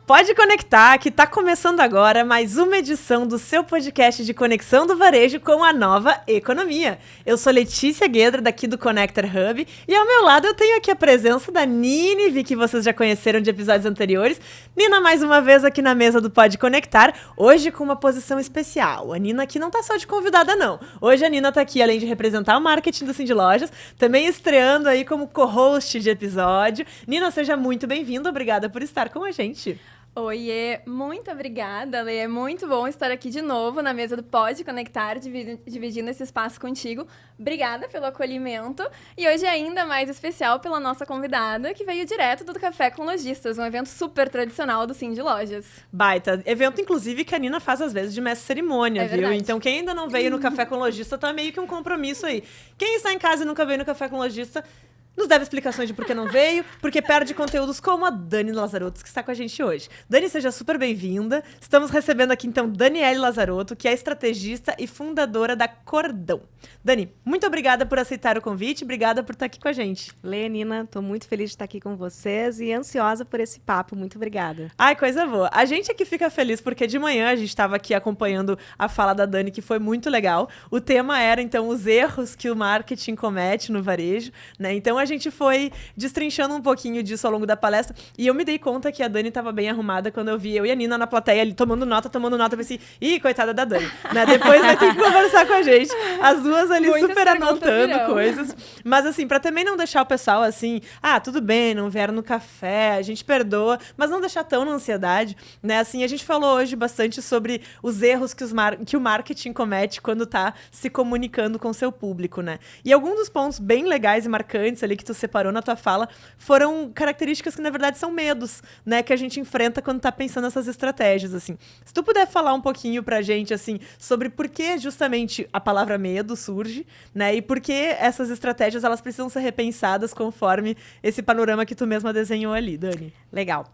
Pode conectar, que está começando agora mais uma edição do seu podcast de conexão do varejo com a nova economia. Eu sou Letícia Guedra, daqui do Connector Hub, e ao meu lado eu tenho aqui a presença da Nini, que vocês já conheceram de episódios anteriores. Nina, mais uma vez aqui na mesa do Pode Conectar, hoje com uma posição especial. A Nina aqui não tá só de convidada, não. Hoje a Nina tá aqui, além de representar o marketing do Cindy Lojas, também estreando aí como co-host de episódio. Nina, seja muito bem-vinda, obrigada por estar com a gente. Oiê, muito obrigada, Lê. É muito bom estar aqui de novo na mesa do Pode Conectar, dividindo esse espaço contigo. Obrigada pelo acolhimento. E hoje é ainda mais especial pela nossa convidada, que veio direto do Café com Lojistas, um evento super tradicional do Cindy Lojas. Baita. Evento, inclusive, que a Nina faz às vezes de mestre cerimônia, viu? Verdade. Então, quem ainda não veio no Café com Lojista, tá meio que um compromisso aí. Quem está em casa e nunca veio no Café com Lojista, nos deve explicações de por que não veio, porque perde conteúdos como a Dani Lazarotto, que está com a gente hoje. Dani, seja super bem-vinda. Estamos recebendo aqui, então, Daniele Lazarotto, que é estrategista e fundadora da Cordão. Dani, muito obrigada por aceitar o convite, obrigada por estar aqui com a gente. Lê, Nina, estou muito feliz de estar aqui com vocês e ansiosa por esse papo. Muito obrigada. Ai, coisa boa. A gente aqui fica feliz porque de manhã a gente estava aqui acompanhando a fala da Dani, que foi muito legal. O tema era, então, os erros que o marketing comete no varejo, né? Então, a gente foi destrinchando um pouquinho disso ao longo da palestra e eu me dei conta que a Dani estava bem arrumada quando eu vi eu e a Nina na plateia ali tomando nota. Eu pensei, ih, coitada da Dani, né? Depois vai ter que conversar com a gente. As duas ali Muitas super anotando virão. coisas. Mas assim, pra também não deixar o pessoal assim, tudo bem, não vieram no café, a gente perdoa, mas não deixar tão na ansiedade, né? Assim, a gente falou hoje bastante sobre os erros que o marketing comete quando tá se comunicando com o seu público, né? E alguns dos pontos bem legais e marcantes ali que tu separou na tua fala foram características que, na verdade, são medos, né? Que a gente enfrenta quando tá pensando nessas estratégias, assim. Se tu puder falar um pouquinho pra gente, assim, sobre por que justamente a palavra medo surge, né? E por que essas estratégias, elas precisam ser repensadas conforme esse panorama que tu mesma desenhou ali, Dani. Legal.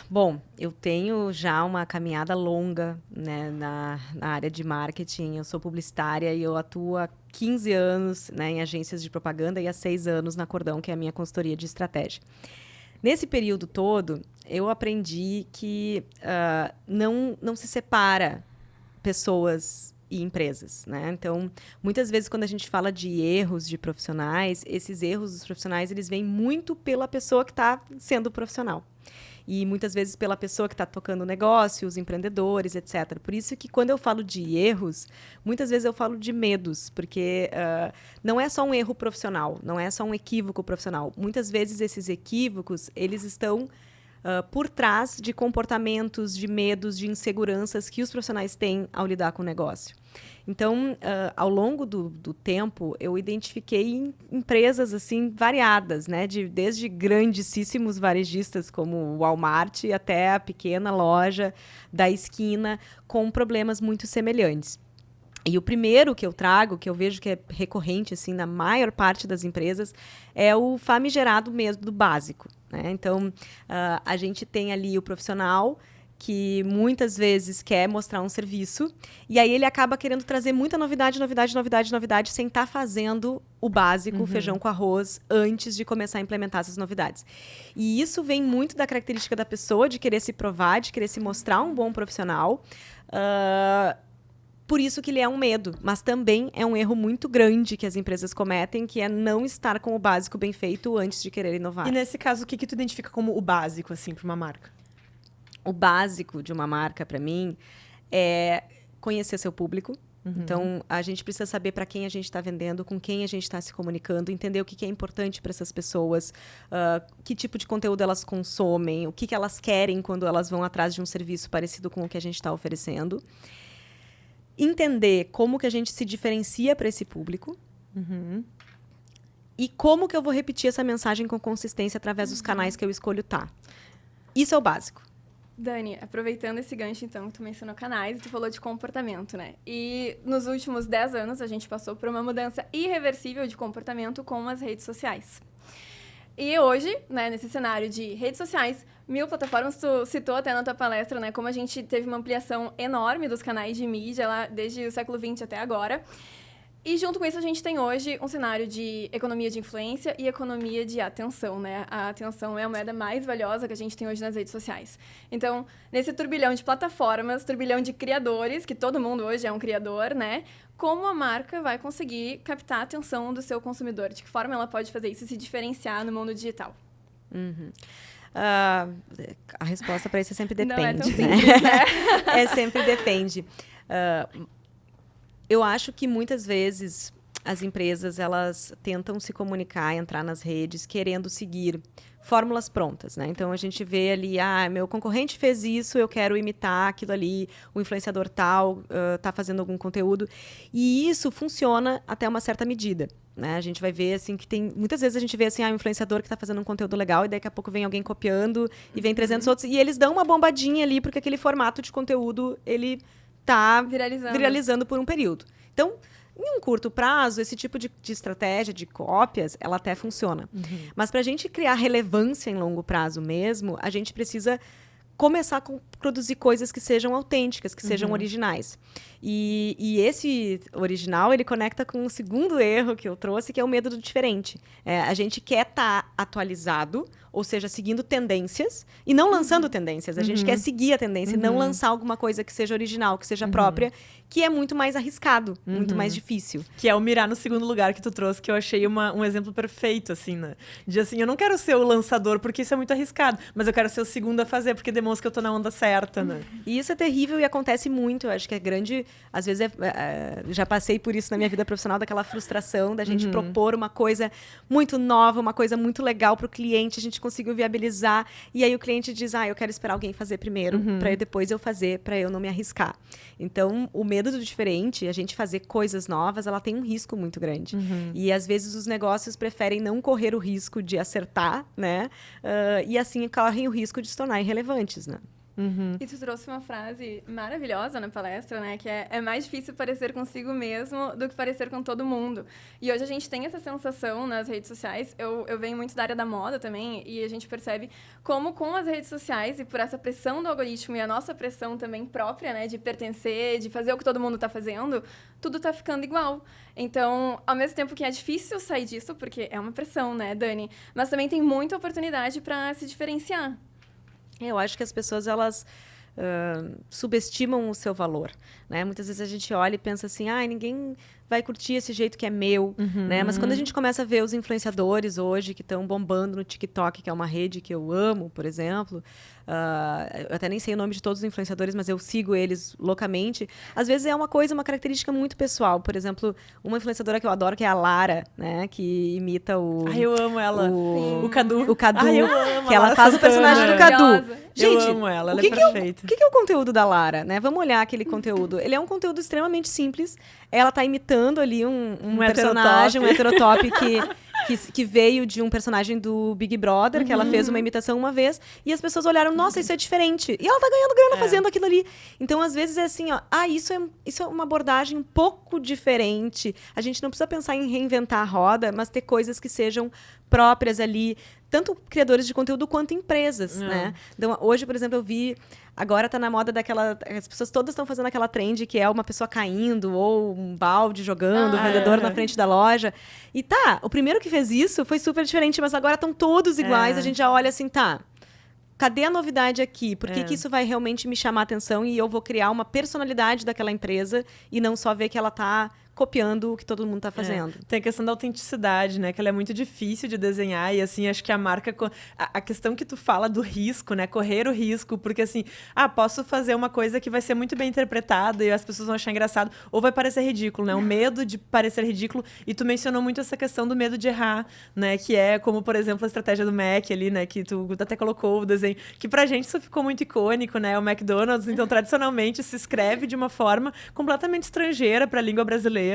Bom, eu tenho já uma caminhada longa, né, na área de marketing. Eu sou publicitária e eu atuo há 15 anos, né, em agências de propaganda e há 6 anos na Cordão, que é a minha consultoria de estratégia. Nesse período todo, eu aprendi que não se separa pessoas e empresas, né? Então, muitas vezes, quando a gente fala de erros de profissionais, esses erros dos profissionais, eles vêm muito pela pessoa que está sendo profissional. E muitas vezes pela pessoa que está tocando o negócio, os empreendedores, etc. Por isso que quando eu falo de erros, muitas vezes eu falo de medos, porque não é só um erro profissional, não é só um equívoco profissional. Muitas vezes esses equívocos, eles estão por trás de comportamentos, de medos, de inseguranças que os profissionais têm ao lidar com o negócio. Então, ao longo do tempo, eu identifiquei empresas assim variadas, né? Desde grandíssimos varejistas como o Walmart até a pequena loja da esquina com problemas muito semelhantes. E o primeiro que eu trago, que eu vejo que é recorrente assim, na maior parte das empresas, é o famigerado mesmo do básico, né? Então, a gente tem ali o profissional que muitas vezes quer mostrar um serviço e aí ele acaba querendo trazer muita novidade, sem estar fazendo o básico, o feijão com arroz, antes de começar a implementar essas novidades. E isso vem muito da característica da pessoa, de querer se provar, de querer se mostrar um bom profissional. Por isso que ele é um medo, mas também é um erro muito grande que as empresas cometem, que é não estar com o básico bem feito antes de querer inovar. E nesse caso, o que tu identifica como o básico, assim, para uma marca? O básico de uma marca, para mim, é conhecer seu público. Então, a gente precisa saber para quem a gente está vendendo, com quem a gente está se comunicando, entender o que é importante para essas pessoas, que tipo de conteúdo elas consomem, o que elas querem quando elas vão atrás de um serviço parecido com o que a gente está oferecendo. Entender como que a gente se diferencia para esse público. E como que eu vou repetir essa mensagem com consistência através dos canais que eu escolho estar. Isso é o básico. Dani, aproveitando esse gancho, então, que tu mencionou canais e tu falou de comportamento, né? E nos últimos 10 anos, a gente passou por uma mudança irreversível de comportamento com as redes sociais. E hoje, né, nesse cenário de redes sociais, 1000 plataformas, tu citou até na tua palestra, né, como a gente teve uma ampliação enorme dos canais de mídia lá desde o século XX até agora. E junto com isso, a gente tem hoje um cenário de economia de influência e economia de atenção, né? A atenção é a moeda mais valiosa que a gente tem hoje nas redes sociais. Então, nesse turbilhão de plataformas, turbilhão de criadores, que todo mundo hoje é um criador, né? Como a marca vai conseguir captar a atenção do seu consumidor? De que forma ela pode fazer isso e se diferenciar no mundo digital? A resposta para isso é sempre depende. Não é tão né? simples, né? É sempre depende. Eu acho que muitas vezes as empresas elas tentam se comunicar, entrar nas redes, querendo seguir fórmulas prontas, né? Então a gente vê ali, meu concorrente fez isso, eu quero imitar aquilo ali, o influenciador tal tá fazendo algum conteúdo, e isso funciona até uma certa medida. Né? A gente vai ver assim que tem. Muitas vezes a gente vê assim, um influenciador que está fazendo um conteúdo legal e daqui a pouco vem alguém copiando e vem 300 outros, e eles dão uma bombadinha ali, porque aquele formato de conteúdo ele tá viralizando por um período. Então, em um curto prazo, esse tipo de estratégia, de cópias, ela até funciona. Mas para a gente criar relevância em longo prazo mesmo, a gente precisa começar a produzir coisas que sejam autênticas, que sejam originais. E esse original, ele conecta com o segundo erro que eu trouxe, que é o medo do diferente. A gente quer estar atualizado, ou seja, seguindo tendências, e não lançando tendências. A gente quer seguir a tendência e não lançar alguma coisa que seja original, que seja própria, que é muito mais arriscado, muito mais difícil. Que é o mirar no segundo lugar que tu trouxe, que eu achei um exemplo perfeito, assim, né? De assim, eu não quero ser o lançador, porque isso é muito arriscado, mas eu quero ser o segundo a fazer, porque demonstra que eu tô na onda certa, né? E isso é terrível e acontece muito. Eu acho que é grande... Às vezes, já passei por isso na minha vida profissional, daquela frustração da gente propor uma coisa muito nova, uma coisa muito legal pro cliente, a gente conseguiu viabilizar, e aí o cliente diz, eu quero esperar alguém fazer primeiro, para depois eu fazer, para eu não me arriscar. Então, o medo do diferente, a gente fazer coisas novas, ela tem um risco muito grande. E, às vezes, os negócios preferem não correr o risco de acertar, né? E, assim, correm o risco de se tornar irrelevantes, né? E tu trouxe uma frase maravilhosa na palestra, né? Que é mais difícil parecer consigo mesmo do que parecer com todo mundo. E hoje a gente tem essa sensação nas redes sociais. Eu venho muito da área da moda também, e a gente percebe como com as redes sociais e por essa pressão do algoritmo e a nossa pressão também própria, né? De pertencer, de fazer o que todo mundo tá fazendo, tudo tá ficando igual. Então, ao mesmo tempo que é difícil sair disso, porque é uma pressão, né, Dani? Mas também tem muita oportunidade para se diferenciar. Eu acho que as pessoas, elas subestimam o seu valor, né? Muitas vezes a gente olha e pensa assim, ninguém vai curtir esse jeito que é meu, né? Mas quando a gente começa a ver os influenciadores hoje que estão bombando no TikTok, que é uma rede que eu amo, por exemplo, eu até nem sei o nome de todos os influenciadores, mas eu sigo eles loucamente. Às vezes é uma característica muito pessoal. Por exemplo, uma influenciadora que eu adoro, que é a Lara, né? Que imita o... eu amo ela. O Cadu. O Cadu. Eu amo que ela faz o personagem do Cadu. Gente, eu amo ela é perfeita. O que é o conteúdo da Lara, né? Vamos olhar aquele conteúdo. Ele é um conteúdo extremamente simples. Ela tá imitando ali um personagem, um heterotop que veio de um personagem do Big Brother, que ela fez uma imitação uma vez, e as pessoas olharam, nossa, isso é diferente. E ela tá ganhando grana fazendo aquilo ali. Então, às vezes, é assim, isso é uma abordagem um pouco diferente. A gente não precisa pensar em reinventar a roda, mas ter coisas que sejam próprias ali, tanto criadores de conteúdo quanto empresas, né? Então, hoje, por exemplo, eu vi... Agora tá na moda daquela... As pessoas todas estão fazendo aquela trend que é uma pessoa caindo ou um balde jogando, o vendedor na frente da loja. E o primeiro que fez isso foi super diferente, mas agora estão todos iguais. A gente já olha assim, cadê a novidade aqui? Por que isso vai realmente me chamar a atenção e eu vou criar uma personalidade daquela empresa e não só ver que ela tá copiando o que todo mundo tá fazendo. Tem a questão da autenticidade, né? Que ela é muito difícil de desenhar e, assim, acho que a marca... A questão que tu fala do risco, né? Correr o risco, porque, assim, posso fazer uma coisa que vai ser muito bem interpretada e as pessoas vão achar engraçado, ou vai parecer ridículo, né? O medo de parecer ridículo. E tu mencionou muito essa questão do medo de errar, né? Que é como, por exemplo, a estratégia do Mac ali, né? Que tu até colocou o desenho. Que pra gente isso ficou muito icônico, né? O McDonald's, então, tradicionalmente, se escreve de uma forma completamente estrangeira pra língua brasileira,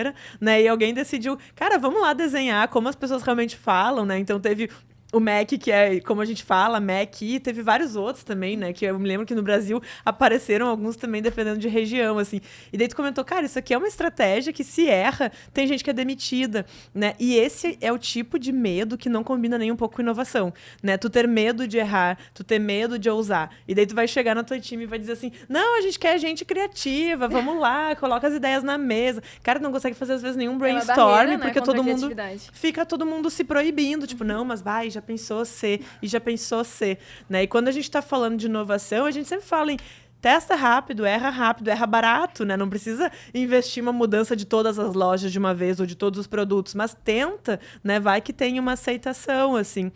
né? E alguém decidiu, cara, vamos lá desenhar como as pessoas realmente falam, né? Então teve o MEC, que é, como a gente fala, MEC, e teve vários outros também, né? Que eu me lembro que no Brasil apareceram alguns também, dependendo de região, assim. E daí tu comentou, cara, isso aqui é uma estratégia que se erra, tem gente que é demitida, né? E esse é o tipo de medo que não combina nem um pouco com inovação, né? Tu ter medo de errar, tu ter medo de ousar. E daí tu vai chegar no teu time e vai dizer assim, não, a gente quer gente criativa, vamos lá, coloca as ideias na mesa. Cara, não consegue fazer, às vezes, nenhum brainstorm, barreira, né, porque contra todo a mundo... criatividade. Fica todo mundo se proibindo, tipo, não, mas vai, já pensou ser, e já pensou ser, né? E quando a gente tá falando de inovação, a gente sempre fala em testa rápido, erra barato, né? Não precisa investir uma mudança de todas as lojas de uma vez ou de todos os produtos, mas tenta, né? Vai que tem uma aceitação, assim.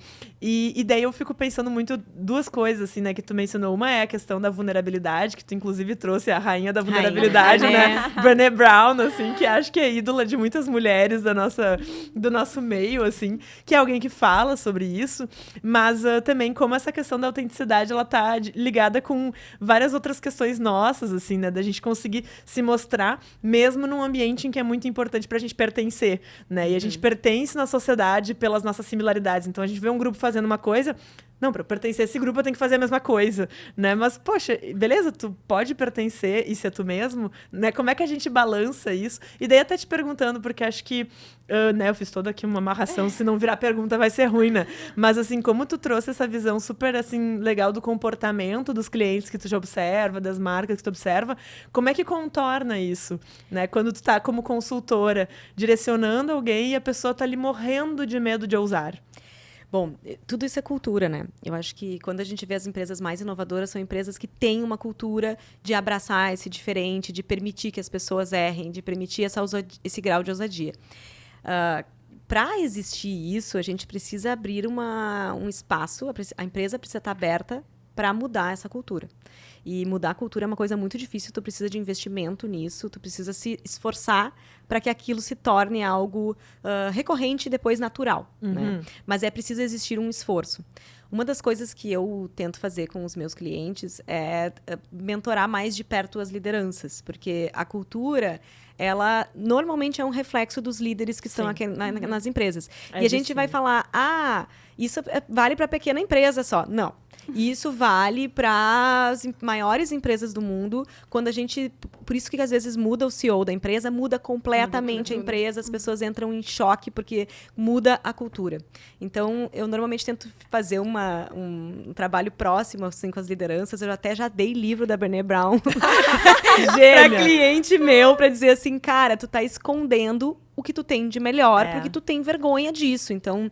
E daí eu fico pensando muito duas coisas, assim, né? Que tu mencionou. Uma é a questão da vulnerabilidade, que tu inclusive trouxe a rainha da vulnerabilidade, né? Brené Brown, assim, que acho que é ídola de muitas mulheres do nosso meio, assim, que é alguém que fala sobre isso, mas também como essa questão da autenticidade, ela tá ligada com várias outras questões nossas, assim, né? Da gente conseguir se mostrar, mesmo num ambiente em que é muito importante pra gente pertencer, né? E a gente pertence na sociedade pelas nossas similaridades. Então, a gente vê um grupo fazendo uma coisa... Não, para pertencer a esse grupo eu tenho que fazer a mesma coisa, né? Mas, poxa, beleza, tu pode pertencer e ser tu mesmo, né? Como é que a gente balança isso? E daí até te perguntando, porque acho que, né, eu fiz toda aqui uma amarração, se não virar pergunta vai ser ruim, né? Mas, assim, como tu trouxe essa visão super, assim, legal do comportamento dos clientes que tu já observa, das marcas que tu observa, como é que contorna isso, né? Quando tu tá como consultora, direcionando alguém e a pessoa tá ali morrendo de medo de ousar. Bom, tudo isso é cultura, né? Eu acho que quando a gente vê as empresas mais inovadoras, são empresas que têm uma cultura de abraçar esse diferente, de permitir que as pessoas errem, de permitir esse grau de ousadia. Para existir isso, a gente precisa abrir um espaço, a empresa precisa estar aberta para mudar essa cultura. E mudar a cultura é uma coisa muito difícil, tu precisa de investimento nisso, tu precisa se esforçar para que aquilo se torne algo recorrente e depois natural. Né? Mas é preciso existir um esforço. Uma das coisas que eu tento fazer com os meus clientes é mentorar mais de perto as lideranças, porque a cultura, ela normalmente é um reflexo dos líderes que estão aqui nas empresas. E a gente vai falar, isso vale para pequena empresa só. Não. Isso vale para as maiores empresas do mundo. Quando a gente... Por isso que às vezes muda o CEO da empresa, muda completamente a empresa, as pessoas entram em choque porque muda a cultura. Então, eu normalmente tento fazer um trabalho próximo assim, com as lideranças. Eu até já dei livro da Brené Brown para cliente meu, para dizer assim, cara, tu tá escondendo o que tu tem de melhor, porque tu tem vergonha disso. Então,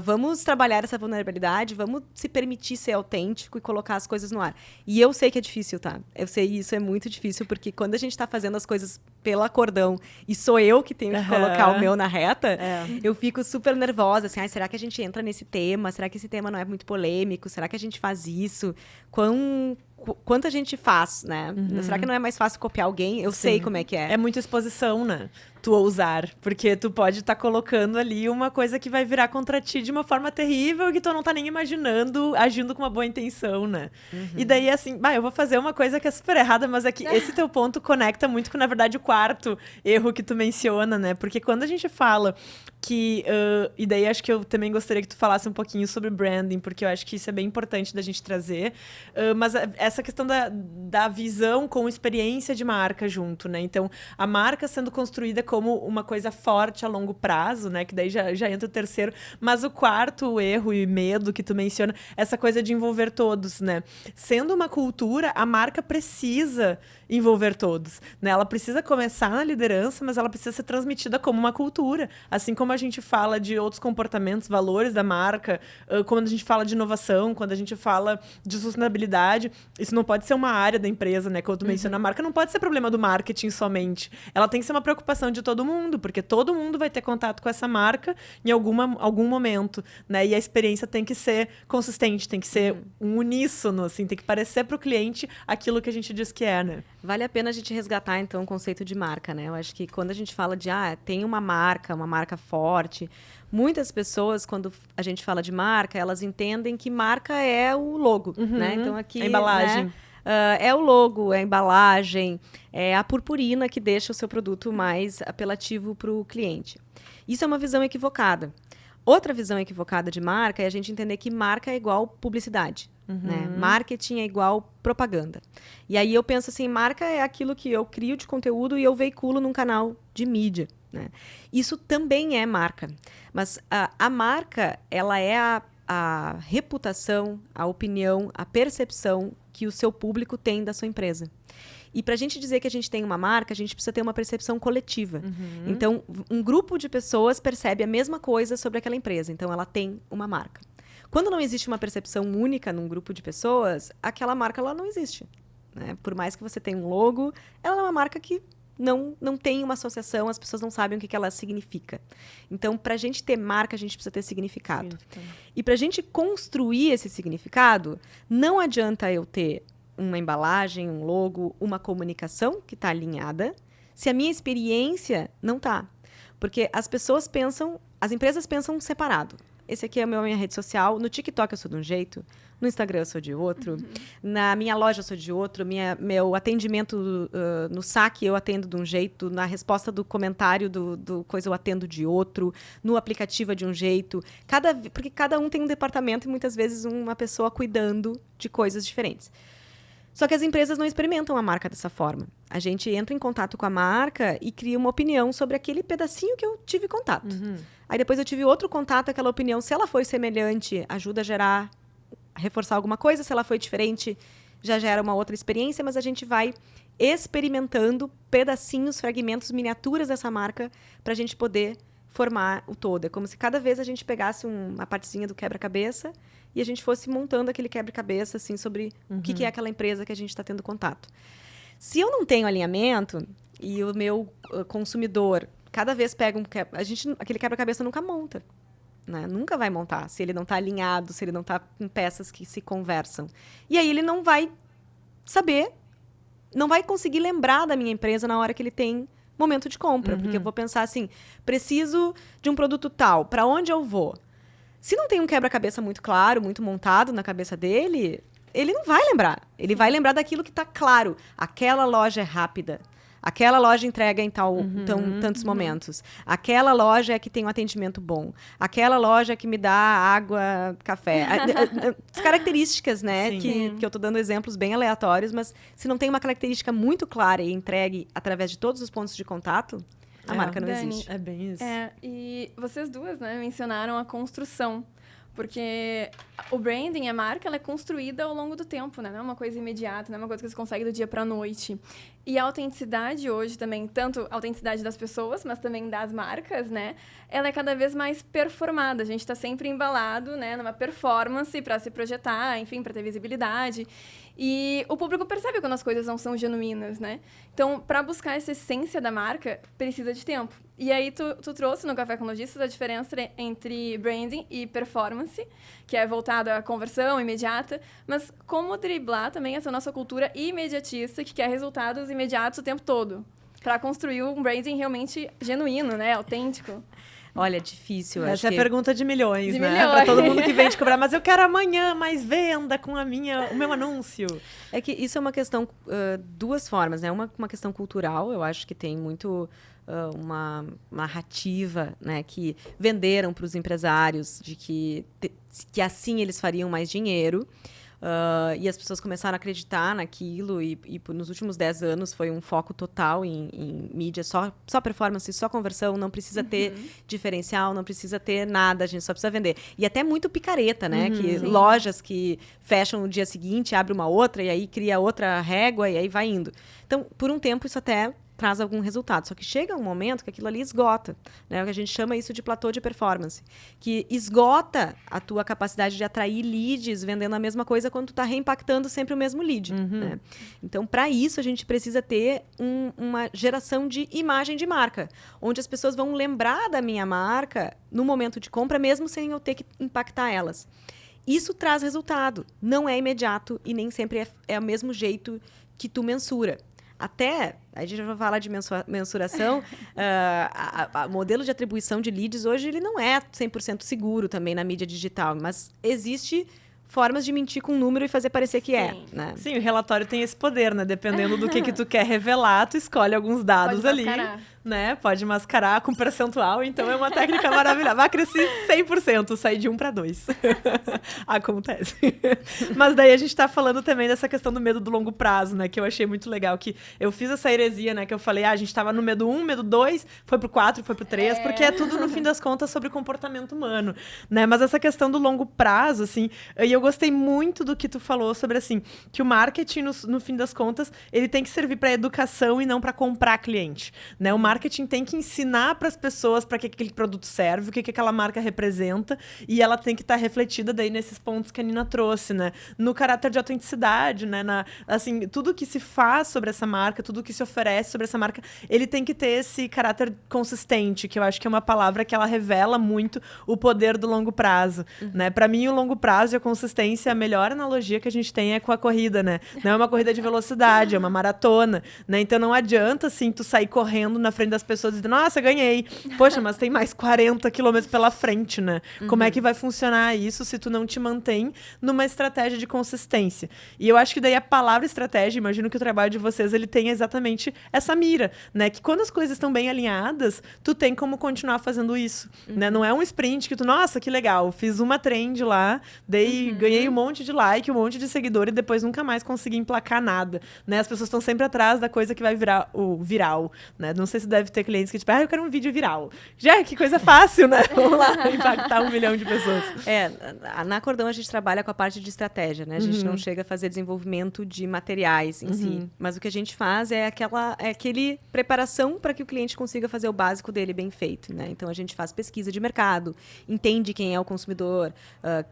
vamos trabalhar essa vulnerabilidade, vamos se permitir ser autêntico e colocar as coisas no ar. E eu sei que é difícil, tá? Eu sei, isso é muito difícil, porque quando a gente tá fazendo as coisas pelo acordão e sou eu que tenho que colocar o meu na reta, eu fico super nervosa, assim, será que a gente entra nesse tema? Será que esse tema não é muito polêmico? Será que a gente faz isso? Quanto a gente faz, né? Será que não é mais fácil copiar alguém? Eu sei como é que é. É muita exposição, né? Tu ousar. Porque tu pode estar colocando ali uma coisa que vai virar contra ti de uma forma terrível que tu não tá nem imaginando, agindo com uma boa intenção, né? E daí, assim, eu vou fazer uma coisa que é super errada, mas é que esse teu ponto conecta muito com, na verdade, o quarto erro que tu menciona, né? Porque quando a gente fala que... e daí acho que eu também gostaria que tu falasse um pouquinho sobre branding, porque eu acho que isso é bem importante da gente trazer. Mas essa questão da visão com experiência de marca junto, né? Então, a marca sendo construída como uma coisa forte a longo prazo, né? Que daí já entra o terceiro. Mas o quarto erro e medo que tu menciona, essa coisa de envolver todos, né? Sendo uma cultura, a marca precisa envolver todos, né? Ela precisa começar na liderança, mas ela precisa ser transmitida como uma cultura. Assim como a gente fala de outros comportamentos, valores da marca, quando a gente fala de inovação, quando a gente fala de sustentabilidade, isso não pode ser uma área da empresa, né? Quando tu menciona a marca, não pode ser problema do marketing somente. Ela tem que ser uma preocupação de todo mundo, porque todo mundo vai ter contato com essa marca em algum momento, né? E a experiência tem que ser consistente, tem que ser um uníssono, assim, tem que parecer para o cliente aquilo que a gente diz que é, né? Vale a pena a gente resgatar, então, o conceito de marca, né? Eu acho que quando a gente fala de, tem uma marca forte, muitas pessoas, quando a gente fala de marca, elas entendem que marca é o logo, né? Então, aqui... A embalagem. Né? É o logo, é a embalagem, é a purpurina que deixa o seu produto mais apelativo para o cliente. Isso é uma visão equivocada. Outra visão equivocada de marca é a gente entender que marca é igual publicidade. Né? Marketing é igual propaganda. E aí eu penso assim, marca é aquilo que eu crio de conteúdo e eu veiculo num canal de mídia. Né? Isso também é marca. Mas a marca, ela é a reputação, a opinião, a percepção que o seu público tem da sua empresa. E para a gente dizer que a gente tem uma marca, a gente precisa ter uma percepção coletiva. Então, um grupo de pessoas percebe a mesma coisa sobre aquela empresa. Então, ela tem uma marca. Quando não existe uma percepção única num grupo de pessoas, aquela marca ela não existe. Né? Por mais que você tenha um logo, ela é uma marca que não tem uma associação, as pessoas não sabem o que ela significa. Então, para a gente ter marca, a gente precisa ter significado. E para a gente construir esse significado, não adianta eu ter uma embalagem, um logo, uma comunicação que está alinhada, se a minha experiência não está. Porque as empresas pensam separado. Esse aqui é a minha rede social, no TikTok eu sou de um jeito, no Instagram eu sou de outro, na minha loja eu sou de outro, meu atendimento no saque eu atendo de um jeito, na resposta do comentário do coisa eu atendo de outro, no aplicativo é de um jeito, porque cada um tem um departamento e muitas vezes uma pessoa cuidando de coisas diferentes. Só que as empresas não experimentam a marca dessa forma. A gente entra em contato com a marca e cria uma opinião sobre aquele pedacinho que eu tive contato. Aí depois eu tive outro contato, aquela opinião, se ela foi semelhante, ajuda a reforçar alguma coisa, se ela foi diferente, já gera uma outra experiência, mas a gente vai experimentando pedacinhos, fragmentos, miniaturas dessa marca para a gente poder formar o todo. É como se cada vez a gente pegasse uma partezinha do quebra-cabeça e a gente fosse montando aquele quebra-cabeça assim, sobre o que é aquela empresa que a gente está tendo contato. Se eu não tenho alinhamento e o meu consumidor cada vez pega aquele quebra-cabeça nunca monta. Né? Nunca vai montar se ele não está alinhado, se ele não está com peças que se conversam. E aí ele não vai saber, não vai conseguir lembrar da minha empresa na hora que ele tem momento de compra. Porque eu vou pensar assim, preciso de um produto tal, para onde eu vou? Se não tem um quebra-cabeça muito claro, muito montado na cabeça dele, ele não vai lembrar. Ele vai lembrar daquilo que está claro. Aquela loja é rápida. Aquela loja entrega em tantos momentos. Aquela loja é que tem um atendimento bom. Aquela loja é que me dá água, café. As características, né? Que eu estou dando exemplos bem aleatórios, mas se não tem uma característica muito clara e entregue através de todos os pontos de contato, a marca não existe. É bem isso. E vocês duas, né, mencionaram a construção. Porque o branding, a marca, ela é construída ao longo do tempo, né? Não é uma coisa imediata, não é uma coisa que você consegue do dia para a noite. E a autenticidade hoje também, tanto a autenticidade das pessoas, mas também das marcas, né? Ela é cada vez mais performada. A gente está sempre embalado, né, numa performance para se projetar, enfim, para ter visibilidade. E o público percebe quando as coisas não são genuínas, né? Então, para buscar essa essência da marca, precisa de tempo. E aí, tu trouxe no Café com Lojistas a diferença entre branding e performance, que é voltado à conversão imediata, mas como driblar também essa nossa cultura imediatista, que quer resultados imediatos o tempo todo, para construir um branding realmente genuíno, né? Autêntico. Olha, difícil. Essa é a pergunta de milhões, né? Milhões. Pra todo mundo que vem te cobrar. Mas eu quero amanhã mais venda com o meu anúncio. É que isso é uma questão, duas formas, né? Uma questão cultural, eu acho que tem muito uma narrativa, né? Que venderam para os empresários de que assim eles fariam mais dinheiro. E as pessoas começaram a acreditar naquilo e nos últimos 10 anos foi um foco total em mídia, só performance, só conversão, não precisa ter diferencial, não precisa ter nada, a gente só precisa vender. E até muito picareta, né? Que lojas que fecham no dia seguinte, abre uma outra e aí cria outra régua e aí vai indo. Então, por um tempo, isso até traz algum resultado. Só que chega um momento que aquilo ali esgota, né? O que a gente chama isso de platô de performance, que esgota a tua capacidade de atrair leads vendendo a mesma coisa quando tu está reimpactando sempre o mesmo lead. Né? Então, para isso, a gente precisa ter uma geração de imagem de marca, onde as pessoas vão lembrar da minha marca no momento de compra, mesmo sem eu ter que impactar elas. Isso traz resultado. Não é imediato e nem sempre é o mesmo jeito que tu mensura. Até, a gente vai falar de mensuração, o modelo de atribuição de leads hoje ele não é 100% seguro também na mídia digital, mas existe formas de mentir com um número e fazer parecer que é. Né? Sim, o relatório tem esse poder, né? Dependendo do que tu quer revelar, tu escolhe alguns dados ali, né? Pode mascarar com percentual, então é uma técnica maravilhosa. Vai crescer 100%, sair de 1 para 2. Acontece. Mas daí a gente tá falando também dessa questão do medo do longo prazo, né? Que eu achei muito legal, que eu fiz essa heresia, né? Que eu falei, a gente tava no medo 1, medo 2, foi pro 4, foi pro 3, porque é tudo, no fim das contas, sobre comportamento humano, né? Mas essa questão do longo prazo, assim, e eu gostei muito do que tu falou sobre, assim, que o marketing, no fim das contas, ele tem que servir para educação e não para comprar cliente, né? O marketing tem que ensinar para as pessoas para que aquele produto serve, o que aquela marca representa, e ela tem que estar refletida daí nesses pontos que a Nina trouxe, né? No caráter de autenticidade, né? Assim, tudo que se faz sobre essa marca, tudo que se oferece sobre essa marca, ele tem que ter esse caráter consistente, que eu acho que é uma palavra que ela revela muito o poder do longo prazo, né? Para mim, o longo prazo e a consistência, a melhor analogia que a gente tem é com a corrida, né? Não é uma corrida de velocidade, é uma maratona, né? Então não adianta, assim, tu sair correndo na frente das pessoas e dizer, nossa, ganhei. Poxa, mas tem mais 40 quilômetros pela frente, né? Como é que vai funcionar isso se tu não te mantém numa estratégia de consistência? E eu acho que daí a palavra estratégia, imagino que o trabalho de vocês, ele tem exatamente essa mira, né? Que quando as coisas estão bem alinhadas, tu tem como continuar fazendo isso, né? Não é um sprint que tu, nossa, que legal, fiz uma trend lá, ganhei um monte de like, um monte de seguidor e depois nunca mais consegui emplacar nada, né? As pessoas estão sempre atrás da coisa que vai virar o viral, né? Não sei se deve ter clientes que tipo, eu quero um vídeo viral. Já, que coisa fácil, né? Vamos lá, impactar 1 milhão de pessoas. Na Cordão a gente trabalha com a parte de estratégia, né? A gente não chega a fazer desenvolvimento de materiais em si, mas o que a gente faz é aquele preparação para que o cliente consiga fazer o básico dele bem feito, né? Então a gente faz pesquisa de mercado, entende quem é o consumidor,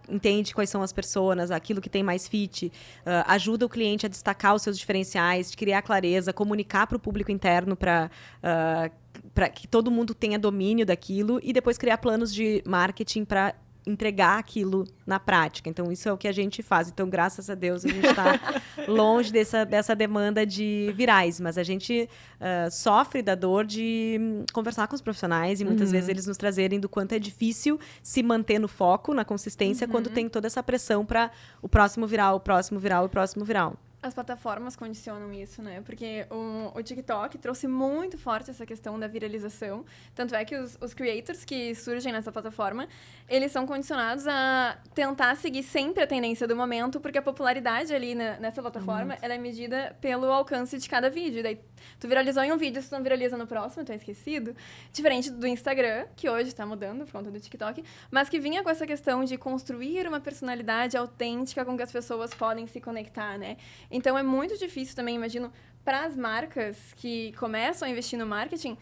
entende quais são as pessoas, aquilo que tem mais fit, ajuda o cliente a destacar os seus diferenciais, de criar clareza, comunicar para o público interno para que todo mundo tenha domínio daquilo e depois criar planos de marketing para entregar aquilo na prática. Então, isso é o que a gente faz. Então, graças a Deus, a gente está longe dessa demanda de virais. Mas a gente sofre da dor de conversar com os profissionais e muitas vezes eles nos trazerem do quanto é difícil se manter no foco, na consistência, quando tem toda essa pressão para o próximo viral, o próximo viral, o próximo viral. As plataformas condicionam isso, né? Porque o TikTok trouxe muito forte essa questão da viralização. Tanto é que os creators que surgem nessa plataforma, eles são condicionados a tentar seguir sempre a tendência do momento, porque a popularidade ali nessa plataforma, ela é medida pelo alcance de cada vídeo. Daí, tu viralizou em um vídeo, se tu não viraliza no próximo, tu é esquecido. Diferente do Instagram, que hoje está mudando por conta do TikTok, mas que vinha com essa questão de construir uma personalidade autêntica com que as pessoas podem se conectar, né? Então, é muito difícil também, imagino, para as marcas que começam a investir no marketing,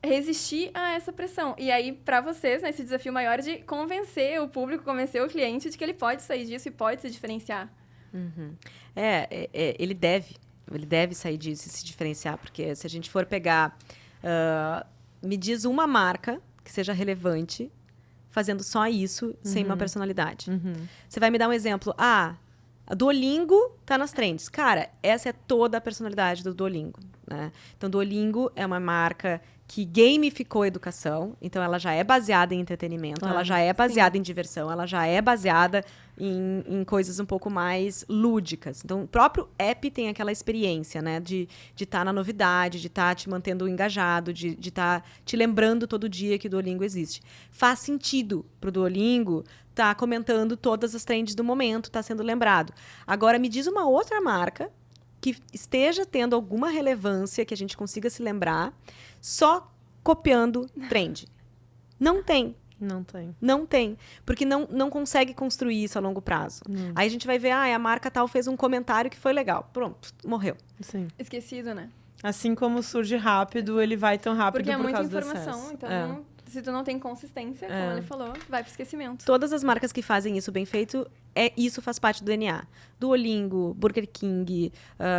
resistir a essa pressão. E aí, para vocês, né, esse desafio maior de convencer o público, convencer o cliente de que ele pode sair disso e pode se diferenciar. Ele deve sair disso e se diferenciar, porque se a gente for pegar, me diz uma marca que seja relevante fazendo só isso, sem uma personalidade. Você vai me dar um exemplo. A Duolingo tá nas trends. Cara, essa é toda a personalidade do Duolingo, né? Então, Duolingo é uma marca que gamificou a educação. Então, ela já é baseada em entretenimento, ela já é baseada em diversão, ela já é baseada em coisas um pouco mais lúdicas. Então, o próprio app tem aquela experiência, né? De estar na novidade, de estar te mantendo engajado, de estar te lembrando todo dia que o Duolingo existe. Faz sentido pro Duolingo tá comentando todas as trends do momento, tá sendo lembrado. Agora, me diz uma outra marca que esteja tendo alguma relevância, que a gente consiga se lembrar, só copiando trend. Não tem. Não tem. Porque não consegue construir isso a longo prazo. Aí a gente vai ver, a marca tal fez um comentário que foi legal. Pronto, morreu. Sim. Esquecido, né? Assim como surge rápido, ele vai tão rápido porque é por muita causa do informação, excesso. então... Se tu não tem consistência, como ele falou, vai pro esquecimento. Todas as marcas que fazem isso bem feito, isso faz parte do DNA. Duolingo, Burger King,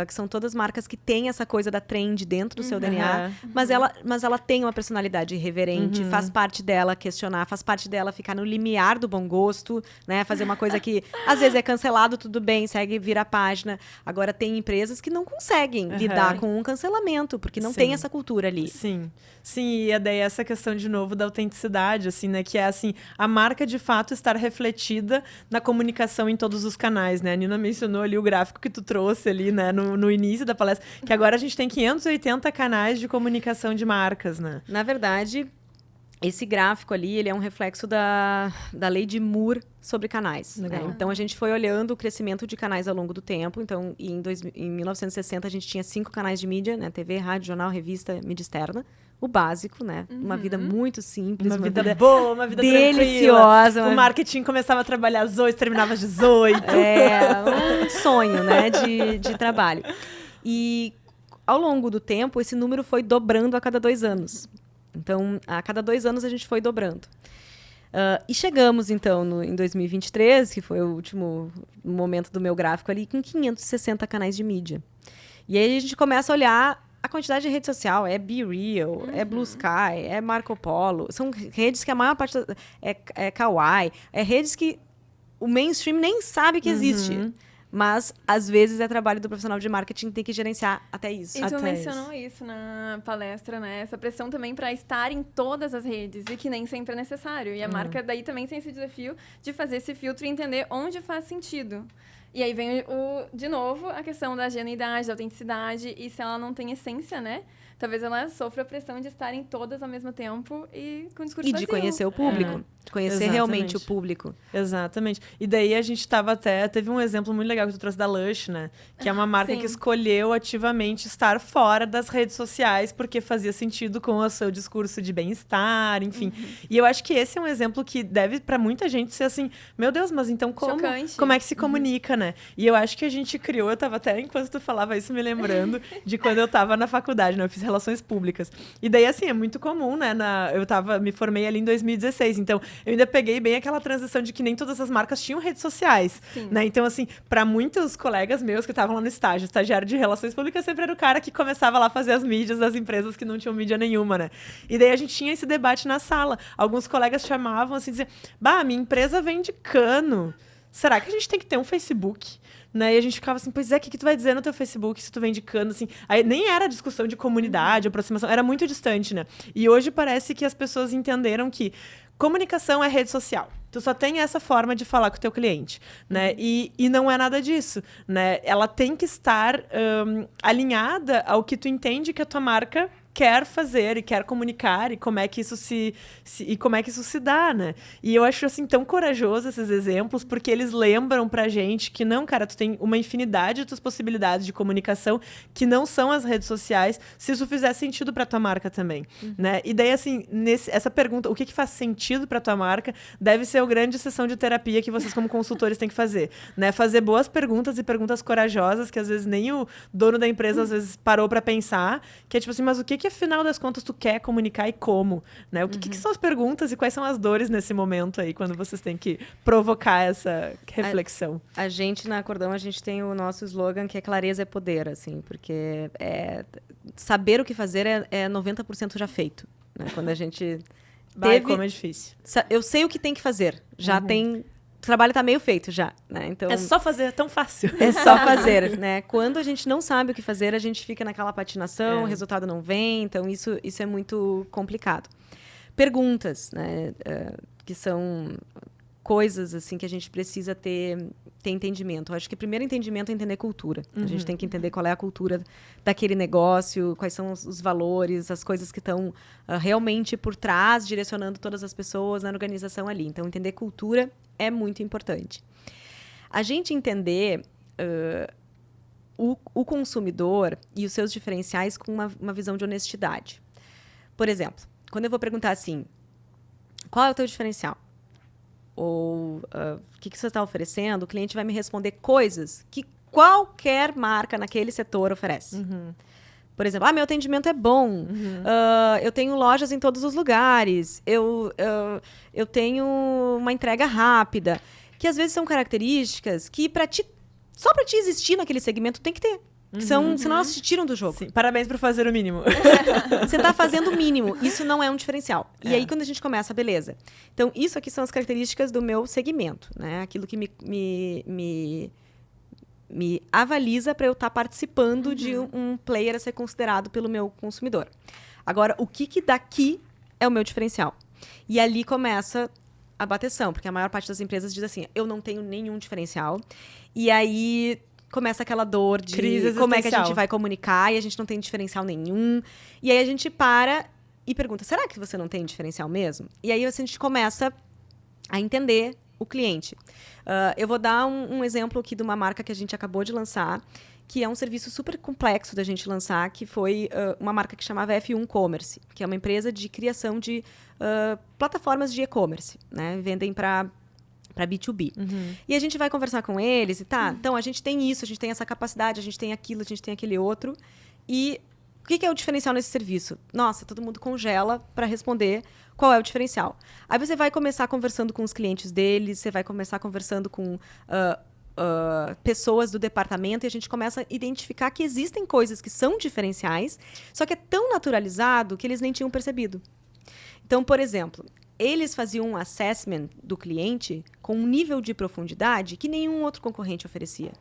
que são todas marcas que têm essa coisa da trend dentro do seu DNA, mas ela tem uma personalidade irreverente, faz parte dela questionar, faz parte dela ficar no limiar do bom gosto, né? Fazer uma coisa que às vezes é cancelado, tudo bem, segue, vira a página. Agora tem empresas que não conseguem lidar com um cancelamento, porque não tem essa cultura ali. Sim, e daí essa questão de novo da autenticidade, assim, né? Que é assim, a marca de fato estar refletida na comunicação comunicação em todos os canais, né? A Nina mencionou ali o gráfico que tu trouxe ali, né, no início da palestra, que agora a gente tem 580 canais de comunicação de marcas, né? Na verdade, esse gráfico ali, ele é um reflexo da lei de Moore sobre canais. Né? Então, a gente foi olhando o crescimento de canais ao longo do tempo. Então, em 1960, a gente tinha 5 canais de mídia, né? TV, rádio, jornal, revista, mídia externa. O básico, né? Uma vida muito simples. Uma vida boa, uma vida deliciosa. Tranquila. O marketing começava a trabalhar às 8, terminava às 18. Um sonho, né? De trabalho. E, ao longo do tempo, esse número foi dobrando a cada 2 anos. Então, a cada 2 anos a gente foi dobrando. E chegamos, então, em 2023, que foi o último momento do meu gráfico ali, com 560 canais de mídia. E aí a gente começa a olhar a quantidade de rede social. É BeReal, é Blue Sky, é Marco Polo. São redes que a maior parte é Kawaii. É redes que o mainstream nem sabe que existe. Mas, às vezes, é trabalho do profissional de marketing ter que gerenciar até isso. E tu mencionou isso na palestra, né? Essa pressão também para estar em todas as redes e que nem sempre é necessário. E a marca daí também tem esse desafio de fazer esse filtro e entender onde faz sentido. E aí vem, de novo, a questão da genuidade, da autenticidade. E se ela não tem essência, né? Talvez ela sofra a pressão de estar em todas ao mesmo tempo e com discurso vazio. E de conhecer o público. De conhecer realmente o público. Exatamente. E daí a gente teve um exemplo muito legal que tu trouxe da Lush, né? Que é uma marca que escolheu ativamente estar fora das redes sociais porque fazia sentido com o seu discurso de bem-estar, enfim. E eu acho que esse é um exemplo que deve pra muita gente ser assim, meu Deus, mas então como é que se comunica, né? E eu acho que a gente criou, eu tava até, enquanto tu falava isso, me lembrando de quando eu tava na faculdade, né? Eu fiz relações públicas. E daí, assim, é muito comum, né? Me formei ali em 2016, então eu ainda peguei bem aquela transição de que nem todas as marcas tinham redes sociais, né? Então, assim, para muitos colegas meus que estavam lá no estágio, estagiário de relações públicas sempre era o cara que começava lá a fazer as mídias das empresas que não tinham mídia nenhuma, né? E daí a gente tinha esse debate na sala. Alguns colegas chamavam assim, diziam, minha empresa vende cano. Será que a gente tem que ter um Facebook? Né? E a gente ficava assim, pois é, o que tu vai dizer no teu Facebook se tu vende cano, assim? Aí nem era discussão de comunidade, aproximação, era muito distante, né? E hoje parece que as pessoas entenderam que comunicação é rede social. Tu só tem essa forma de falar com o teu cliente, né? E não é nada disso, né? Ela tem que estar alinhada ao que tu entende que a tua marca quer fazer e quer comunicar e como é que isso como é que isso se dá, né? E eu acho assim tão corajoso esses exemplos porque eles lembram pra gente que não, cara, tu tem uma infinidade de tuas possibilidades de comunicação que não são as redes sociais, se isso fizer sentido pra tua marca também, né? E daí assim, essa pergunta, o que faz sentido pra tua marca, deve ser a grande sessão de terapia que vocês como consultores têm que fazer, né? Fazer boas perguntas e perguntas corajosas que às vezes nem o dono da empresa às vezes parou pra pensar, que é tipo assim, mas o que afinal das contas tu quer comunicar e como, né? O que são as perguntas e quais são as dores nesse momento aí, quando vocês têm que provocar essa reflexão? A gente, na Acordão, a gente tem o nosso slogan que é clareza é poder, assim, porque saber o que fazer é 90% já feito, né? Quando a gente como é difícil. Eu sei o que tem que fazer, já tem... O trabalho tá meio feito já, né? Então, é só fazer, é tão fácil. É só fazer, né? Quando a gente não sabe o que fazer, a gente fica naquela patinação, o resultado não vem, então isso é muito complicado. Perguntas, né? Que são coisas assim que a gente precisa ter entendimento. Eu acho que o primeiro entendimento é entender cultura. A gente tem que entender qual é a cultura daquele negócio, quais são os valores, as coisas que estão realmente por trás, direcionando todas as pessoas na organização ali. Então, entender cultura é muito importante. A gente entender o consumidor e os seus diferenciais com uma visão de honestidade. Por exemplo, quando eu vou perguntar assim, qual é o teu diferencial? Ou o que você está oferecendo, o cliente vai me responder coisas que qualquer marca naquele setor oferece. Por exemplo, meu atendimento é bom, eu tenho lojas em todos os lugares, eu tenho uma entrega rápida, que às vezes são características que só para ti existir naquele segmento tem que ter. Senão elas te tiram do jogo. Sim, parabéns por fazer o mínimo. Você está fazendo o mínimo. Isso não é um diferencial. E aí, quando a gente começa, beleza. Então, isso aqui são as características do meu segmento, né? Aquilo que me avaliza para eu estar participando de um player a ser considerado pelo meu consumidor. Agora, o que daqui é o meu diferencial? E ali começa a bateção, porque a maior parte das empresas diz assim, eu não tenho nenhum diferencial. E aí começa aquela dor de crise como é que a existencial. gente vai comunicar e a gente não tem diferencial nenhum. E aí a gente para e pergunta, será que você não tem diferencial mesmo? E aí a gente começa a entender o cliente. Eu vou dar um exemplo aqui de uma marca que a gente acabou de lançar, que é um serviço super complexo da gente lançar, que foi uma marca que chamava F1 Commerce, que é uma empresa de criação de plataformas de e-commerce, né? Vendem para B2B. E a gente vai conversar com eles e então a gente tem isso, a gente tem essa capacidade, a gente tem aquilo, a gente tem aquele outro. E o que é o diferencial nesse serviço? Nossa, todo mundo congela para responder qual é o diferencial. Aí você vai começar conversando com os clientes deles, você vai começar conversando com pessoas do departamento e a gente começa a identificar que existem coisas que são diferenciais, só que é tão naturalizado que eles nem tinham percebido. Então, por exemplo, eles faziam um assessment do cliente com um nível de profundidade que nenhum outro concorrente oferecia.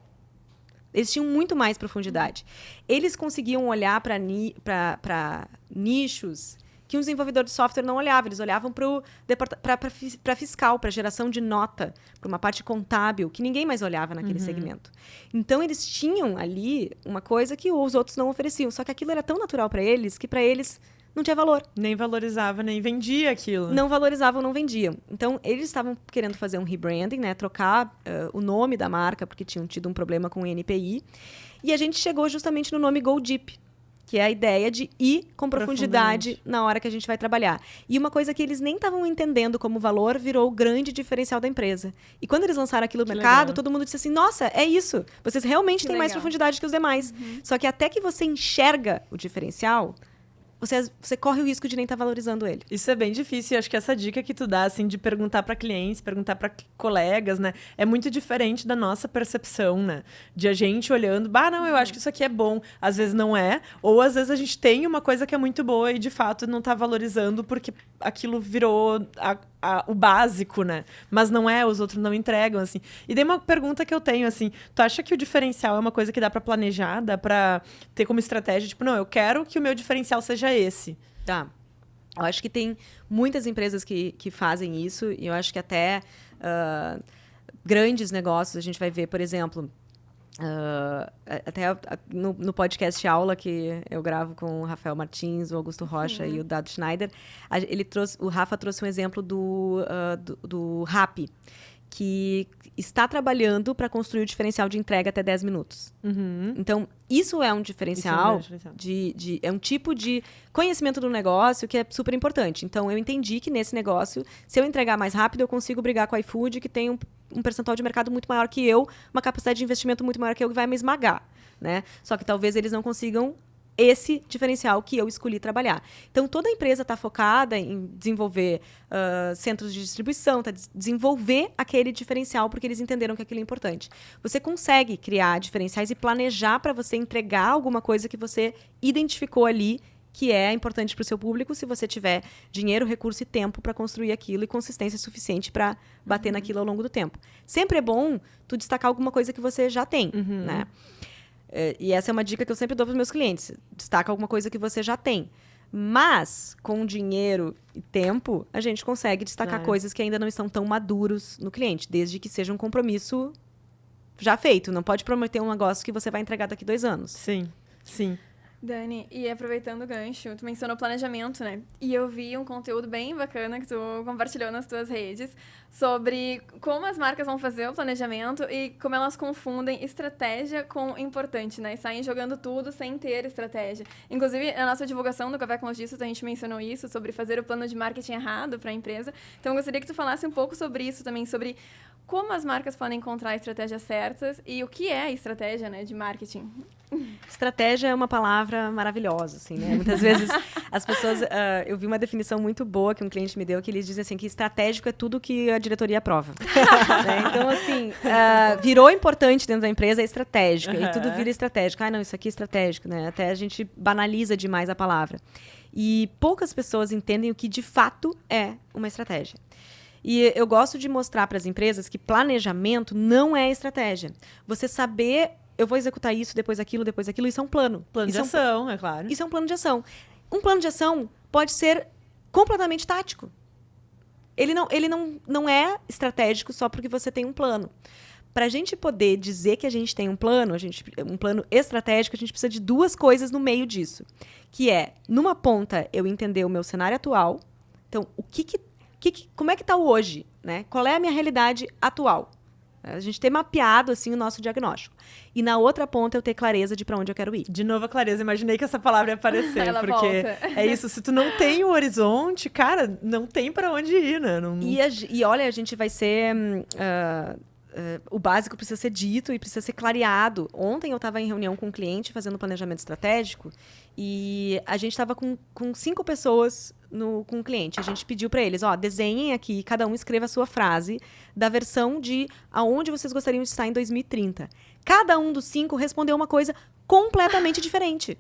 Eles tinham muito mais profundidade. Eles conseguiam olhar para nichos que um desenvolvedor de software não olhava. Eles olhavam para fiscal, para geração de nota, para uma parte contábil, que ninguém mais olhava naquele segmento. Então, eles tinham ali uma coisa que os outros não ofereciam. Só que aquilo era tão natural para eles, que para eles não tinha valor. Nem valorizava, nem vendia aquilo. Não valorizavam, não vendiam. Então, eles estavam querendo fazer um rebranding, né? Trocar o nome da marca, porque tinham tido um problema com o NPI. E a gente chegou justamente no nome Go Deep, que é a ideia de ir com profundidade na hora que a gente vai trabalhar. E uma coisa que eles nem estavam entendendo como valor virou o grande diferencial da empresa. E quando eles lançaram aquilo no mercado, todo mundo disse assim, nossa, é isso. Vocês realmente têm mais profundidade que os demais. Só que até que você enxerga o diferencial, você corre o risco de nem estar valorizando ele. Isso é bem difícil. Eu acho que essa dica que tu dá, assim, de perguntar para clientes, perguntar para colegas, né? É muito diferente da nossa percepção, né? De a gente olhando, não, eu acho que isso aqui é bom. Às vezes não é. Ou às vezes a gente tem uma coisa que é muito boa e, de fato, não tá valorizando porque aquilo virou o básico, né? Mas não é, os outros não entregam, assim. E daí uma pergunta que eu tenho, assim, tu acha que o diferencial é uma coisa que dá para planejar, dá para ter como estratégia? Tipo, não, eu quero que o meu diferencial seja esse. Tá. Eu acho que tem muitas empresas que fazem isso, e eu acho que até grandes negócios, a gente vai ver, por exemplo, até no podcast Aula, que eu gravo com o Rafael Martins, o Augusto Rocha e o Dado Schneider, o Rafa trouxe um exemplo do Rappi, que está trabalhando para construir o diferencial de entrega até 10 minutos. Então, isso é um diferencial, é um tipo de conhecimento do negócio que é super importante. Então, eu entendi que nesse negócio, se eu entregar mais rápido, eu consigo brigar com a iFood, que tem um percentual de mercado muito maior que eu, uma capacidade de investimento muito maior que eu, que vai me esmagar, né? Só que talvez eles não consigam esse diferencial que eu escolhi trabalhar. Então, toda a empresa está focada em desenvolver centros de distribuição, desenvolver aquele diferencial, porque eles entenderam que aquilo é importante. Você consegue criar diferenciais e planejar para você entregar alguma coisa que você identificou ali, que é importante para o seu público, se você tiver dinheiro, recurso e tempo para construir aquilo e consistência suficiente para bater naquilo ao longo do tempo. Sempre é bom tu destacar alguma coisa que você já tem, né? E essa é uma dica que eu sempre dou para os meus clientes. Destaca alguma coisa que você já tem. Mas, com dinheiro e tempo, a gente consegue destacar coisas que ainda não estão tão maduros no cliente, desde que seja um compromisso já feito. Não pode prometer um negócio que você vai entregar daqui 2 anos. Sim, sim. Dani, e aproveitando o gancho, tu mencionou planejamento, né? E eu vi um conteúdo bem bacana que tu compartilhou nas tuas redes sobre como as marcas vão fazer o planejamento e como elas confundem estratégia com importante, né? E saem jogando tudo sem ter estratégia. Inclusive, na nossa divulgação do Café com Lojistas, a gente mencionou isso, sobre fazer o plano de marketing errado para a empresa. Então, eu gostaria que tu falasse um pouco sobre isso também, sobre como as marcas podem encontrar estratégias certas e o que é estratégia, né, de marketing. Estratégia é uma palavra maravilhosa, assim, né? Muitas vezes as pessoas... eu vi uma definição muito boa que um cliente me deu, que eles dizem assim, que estratégico é tudo que a diretoria aprova. Né? Então, assim, virou importante dentro da empresa, é estratégico. E tudo vira estratégico. Não, isso aqui é estratégico, né? Até a gente banaliza demais a palavra. E poucas pessoas entendem o que, de fato, é uma estratégia. E eu gosto de mostrar para as empresas que planejamento não é estratégia. Você saber... Eu vou executar isso, depois aquilo, isso é um plano. Plano de ação, é claro. Isso é um plano de ação. Um plano de ação pode ser completamente tático. Ele não é estratégico só porque você tem um plano. Para a gente poder dizer que a gente tem um plano estratégico, a gente precisa de duas coisas no meio disso. Que é, numa ponta, eu entender o meu cenário atual. Então, como é que está o hoje? Né? Qual é a minha realidade atual? A gente ter mapeado, assim, o nosso diagnóstico. E na outra ponta, eu ter clareza de para onde eu quero ir. De novo a clareza. Imaginei que essa palavra ia aparecer. Ela porque volta. é isso. Se tu não tem o horizonte, cara, não tem para onde ir, né? Não... E olha, a gente vai ser... o básico precisa ser dito e precisa ser clareado. Ontem eu estava em reunião com um cliente fazendo planejamento estratégico e a gente estava com 5 pessoas com o cliente. A gente pediu para eles, desenhem aqui, cada um escreva a sua frase da versão de aonde vocês gostariam de estar em 2030. Cada um dos 5 respondeu uma coisa completamente diferente.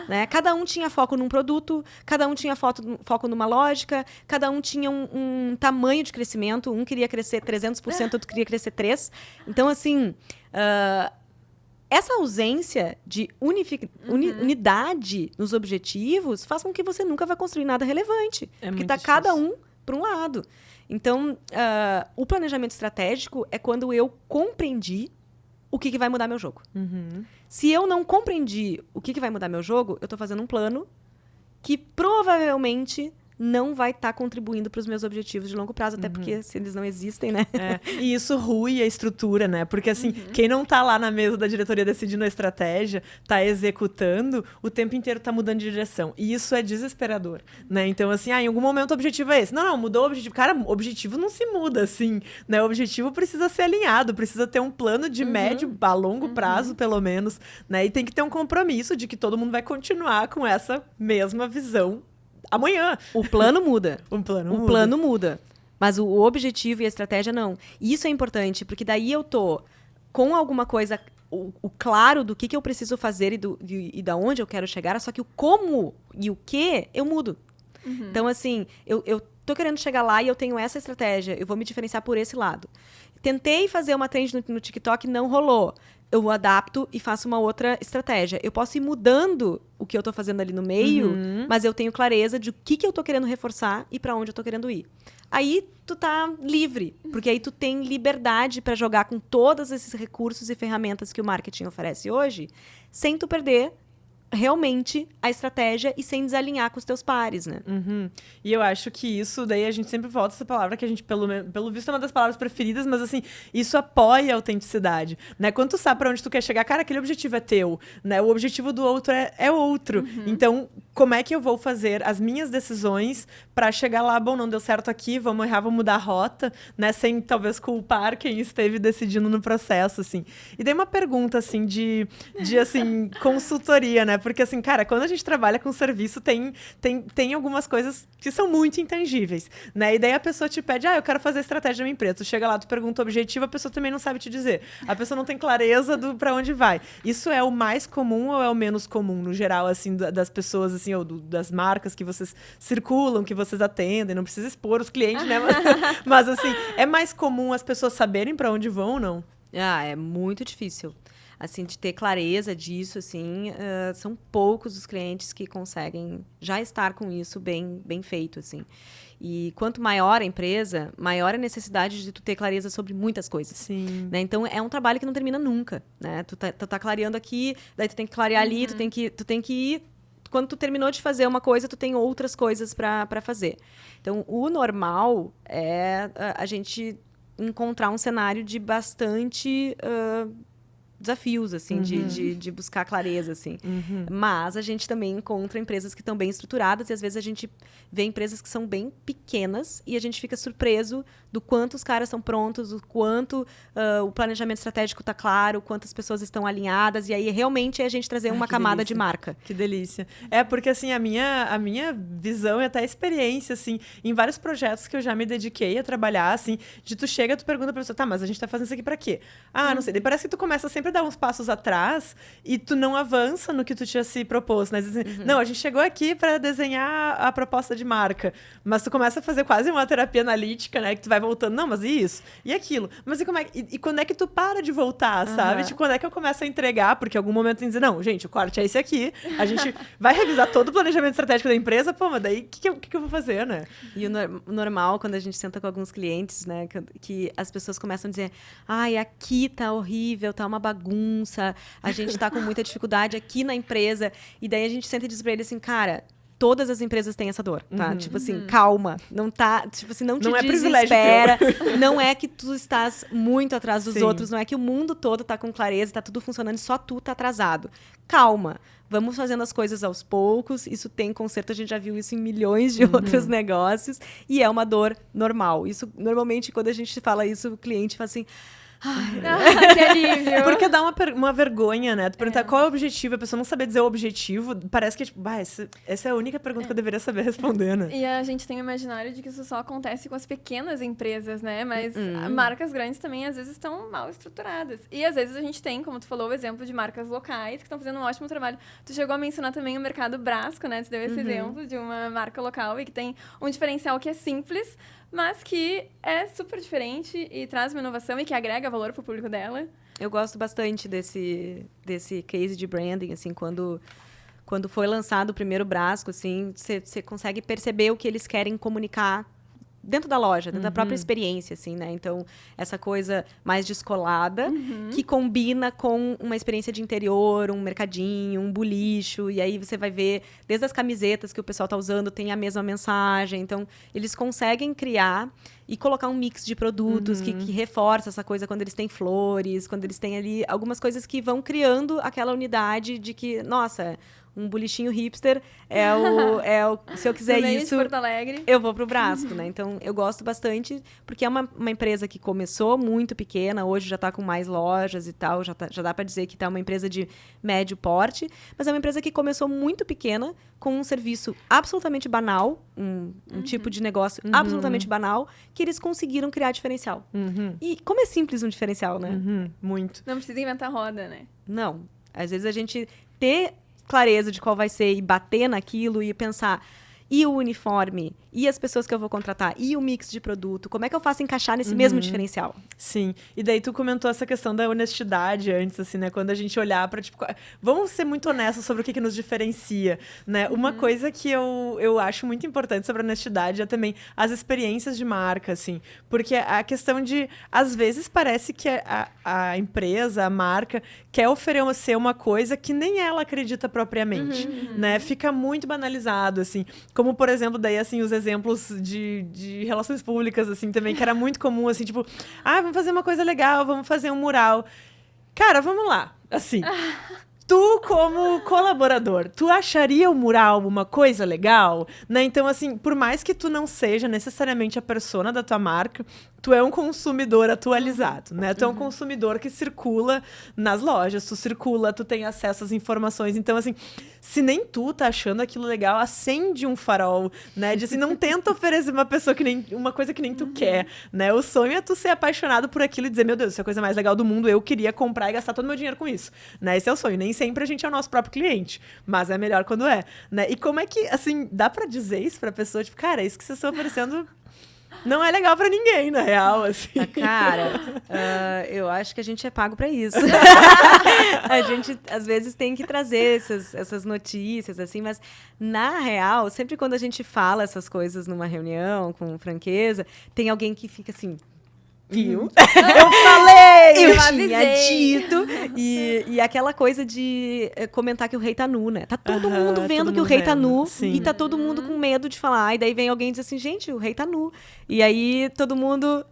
Né? Cada um tinha foco num produto, cada um tinha foco numa lógica, cada um tinha um tamanho de crescimento. Um queria crescer 300%, outro queria crescer 3%. Então, assim, essa ausência de unidade nos objetivos faz com que você nunca vai construir nada relevante. Porque está cada um para um lado. Então, o planejamento estratégico é quando eu compreendi o que vai mudar meu jogo. Uhum. Se eu não compreendi o que vai mudar meu jogo, eu estou fazendo um plano que provavelmente não vai estar contribuindo para os meus objetivos de longo prazo, até porque se eles não existem, né? E isso rui a estrutura, né? Porque, assim, quem não tá lá na mesa da diretoria decidindo a estratégia, tá executando, o tempo inteiro tá mudando de direção. E isso é desesperador, né? Então, assim, em algum momento o objetivo é esse. Não, mudou o objetivo. Cara, o objetivo não se muda, assim, né? O objetivo precisa ser alinhado, precisa ter um plano de médio a longo prazo, pelo menos, né? E tem que ter um compromisso de que todo mundo vai continuar com essa mesma visão amanhã. O plano muda. O plano muda. Mas o objetivo e a estratégia não. E isso é importante, porque daí eu tô com alguma coisa, o claro do que eu preciso fazer e da onde eu quero chegar, só que o como e o que eu mudo. Então, assim, eu tô querendo chegar lá e eu tenho essa estratégia, eu vou me diferenciar por esse lado. Tentei fazer uma trend no TikTok, não rolou. Eu adapto e faço uma outra estratégia. Eu posso ir mudando o que eu tô fazendo ali no meio, mas eu tenho clareza de o que eu tô querendo reforçar e para onde eu tô querendo ir. Aí tu tá livre, porque aí tu tem liberdade para jogar com todos esses recursos e ferramentas que o marketing oferece hoje, sem tu perder realmente a estratégia e sem desalinhar com os teus pares, né? E eu acho que isso, daí a gente sempre volta essa palavra que a gente, pelo visto, é uma das palavras preferidas, mas assim, isso apoia a autenticidade, né? Quando tu sabe pra onde tu quer chegar, cara, aquele objetivo é teu, né? O objetivo do outro é outro. Então, como é que eu vou fazer as minhas decisões pra chegar lá, bom, não deu certo aqui, vamos errar, vamos mudar a rota, né? Sem, talvez, culpar quem esteve decidindo no processo, assim. E daí uma pergunta, assim, de assim, consultoria, né? Porque, assim, cara, quando a gente trabalha com serviço, tem algumas coisas que são muito intangíveis, né? E daí a pessoa te pede, eu quero fazer estratégia da minha empresa. Tu chega lá, tu pergunta o objetivo, a pessoa também não sabe te dizer. A pessoa não tem clareza pra onde vai. Isso é o mais comum ou é o menos comum, no geral, assim, das pessoas, assim, ou das marcas que vocês circulam, que vocês atendem? Não precisa expor os clientes, né? Mas, assim, é mais comum as pessoas saberem pra onde vão ou não? É muito difícil. Assim, de ter clareza disso, assim, são poucos os clientes que conseguem já estar com isso bem feito, assim. E quanto maior a empresa, maior a necessidade de tu ter clareza sobre muitas coisas. Sim. Né? Então, é um trabalho que não termina nunca, né? Tu tá clareando aqui, daí tu tem que clarear ali, tu tem que ir... Quando tu terminou de fazer uma coisa, tu tem outras coisas para fazer. Então, o normal é a gente encontrar um cenário de bastante... desafios, assim, de buscar clareza, assim. Mas a gente também encontra empresas que estão bem estruturadas e às vezes a gente vê empresas que são bem pequenas e a gente fica surpreso do quanto os caras estão prontos, o quanto o planejamento estratégico está claro, quantas pessoas estão alinhadas, e aí realmente é a gente trazer uma camada de marca. Que delícia. Porque, assim, a minha visão e até a experiência, assim, em vários projetos que eu já me dediquei a trabalhar, assim, de tu chega, tu pergunta pra pessoa, tá, mas a gente tá fazendo isso aqui pra quê? Não sei. Daí parece que tu começa sempre dar uns passos atrás e tu não avança no que tu tinha se proposto, né? Não, a gente chegou aqui para desenhar a proposta de marca, mas tu começa a fazer quase uma terapia analítica, né? Que tu vai voltando, não, mas e isso? E aquilo? Mas e quando é que tu para de voltar, sabe? Tipo, quando é que eu começo a entregar? Porque em algum momento tem que dizer, não, gente, o corte é esse aqui, a gente vai revisar todo o planejamento estratégico da empresa, pô, mas daí o que eu vou fazer, né? E o normal, quando a gente senta com alguns clientes, né, que as pessoas começam a dizer, ai, aqui tá horrível, tá uma bagunça, a gente tá com muita dificuldade aqui na empresa, e daí a gente senta e diz pra ele assim, cara, todas as empresas têm essa dor, tá? Tipo assim, calma, não tá, tipo assim, não te desespera, não é que tu estás muito atrás dos outros, não é que o mundo todo tá com clareza, tá tudo funcionando e só tu tá atrasado. Calma. Vamos fazendo as coisas aos poucos, isso tem conserto, a gente já viu isso em milhões de outros negócios, e é uma dor normal. Isso, normalmente, quando a gente fala isso, o cliente fala assim, que alívio. Porque dá uma vergonha, né? Tu perguntar qual é o objetivo, a pessoa não saber dizer o objetivo, parece que, tipo, essa é a única pergunta que eu deveria saber responder, né? E a gente tem o imaginário de que isso só acontece com as pequenas empresas, né? Mas marcas grandes também, às vezes, estão mal estruturadas. E, às vezes, a gente tem, como tu falou, o exemplo de marcas locais que estão fazendo um ótimo trabalho. Tu chegou a mencionar também o mercado Brasco, né? Tu deu esse exemplo de uma marca local e que tem um diferencial que é simples, mas que é super diferente e traz uma inovação e que agrega valor pro público dela. Eu gosto bastante desse case de branding, assim, quando foi lançado o primeiro Brasco, assim, você consegue perceber o que eles querem comunicar dentro da loja, dentro da própria experiência, assim, né? Então, essa coisa mais descolada, que combina com uma experiência de interior, um mercadinho, um bulicho, e aí você vai ver, desde as camisetas que o pessoal tá usando, tem a mesma mensagem. Então, eles conseguem criar e colocar um mix de produtos que reforça essa coisa quando eles têm flores, quando eles têm ali algumas coisas que vão criando aquela unidade de que, nossa, um bulichinho hipster se eu quiser isso, de Porto Alegre, eu vou pro Brasco, né? Então, eu gosto bastante, porque é uma empresa que começou muito pequena, hoje já tá com mais lojas e tal, já dá para dizer que tá uma empresa de médio porte, mas é uma empresa que começou muito pequena, com um serviço absolutamente banal, um tipo de negócio absolutamente banal, que eles conseguiram criar diferencial. E como é simples um diferencial, né? Muito. Não precisa inventar roda, né? Não. Às vezes a gente ter clareza de qual vai ser e bater naquilo e pensar, e o uniforme, e as pessoas que eu vou contratar, e o mix de produto, como é que eu faço encaixar nesse mesmo diferencial? Sim, e daí tu comentou essa questão da honestidade antes, assim, né, quando a gente olhar pra, tipo, vamos ser muito honestos sobre o que nos diferencia, né, uma coisa que eu acho muito importante sobre a honestidade é também as experiências de marca, assim, porque a questão de, às vezes parece que a empresa, a marca, quer oferecer uma coisa que nem ela acredita propriamente, né, fica muito banalizado, assim, como, por exemplo, daí, assim, os exemplos de relações públicas, assim, também, que era muito comum, assim, tipo, vamos fazer uma coisa legal, vamos fazer um mural. Cara, vamos lá, assim, tu, como colaborador, tu acharia o mural uma coisa legal? Né? Então, assim, por mais que tu não seja necessariamente a persona da tua marca, tu é um consumidor atualizado, né? Tu é um consumidor que circula nas lojas, tu tem acesso às informações. Então, assim, se nem tu tá achando aquilo legal, acende um farol, né? De assim, não tenta oferecer uma coisa que nem tu quer, né? O sonho é tu ser apaixonado por aquilo e dizer, meu Deus, isso é a coisa mais legal do mundo, eu queria comprar e gastar todo o meu dinheiro com isso, né? Esse é o sonho. Nem sempre a gente é o nosso próprio cliente, mas é melhor quando é, né? E como é que, assim, dá pra dizer isso pra pessoa? Tipo, cara, isso que vocês estão oferecendo não é legal pra ninguém, na real, assim. Cara, eu acho que a gente é pago pra isso. A gente, às vezes, tem que trazer essas notícias, assim, mas, na real, sempre quando a gente fala essas coisas numa reunião, com franqueza, tem alguém que fica assim... Viu? Eu falei! Eu tinha dito! E aquela coisa de comentar que o rei tá nu, né? Tá todo mundo vendo que o rei tá nu. Sim. E tá todo mundo com medo de falar. E daí vem alguém e diz assim, gente, o rei tá nu. E aí todo mundo...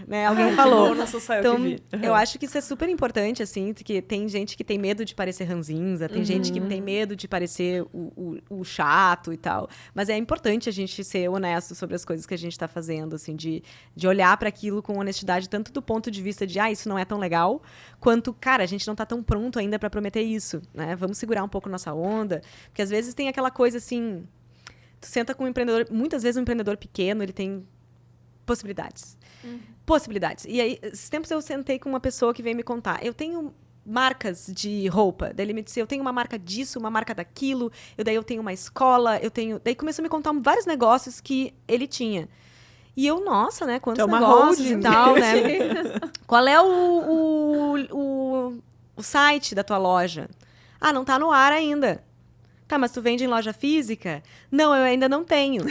né? Alguém falou. Não sou só eu então, que vi. Eu acho que isso é super importante, assim, que tem gente que tem medo de parecer ranzinza, tem gente que tem medo de parecer o chato e tal. Mas é importante a gente ser honesto sobre as coisas que a gente tá fazendo, assim, de olhar para aquilo com honestidade, tanto do ponto de vista de, isso não é tão legal, quanto, cara, a gente não tá tão pronto ainda para prometer isso, né? Vamos segurar um pouco nossa onda, porque às vezes tem aquela coisa assim, tu senta com um empreendedor, muitas vezes um empreendedor pequeno, ele tem possibilidades. Possibilidades. E aí, esses tempos eu sentei com uma pessoa que veio me contar, eu tenho marcas de roupa. Daí ele me disse, eu tenho uma marca disso, uma marca daquilo, daí eu tenho uma escola, Daí começou a me contar vários negócios que ele tinha. E eu, nossa, né? Quantos negócios e tal, né? Qual é o site da tua loja? Ah, não tá no ar ainda. Tá, mas tu vende em loja física? Não, eu ainda não tenho.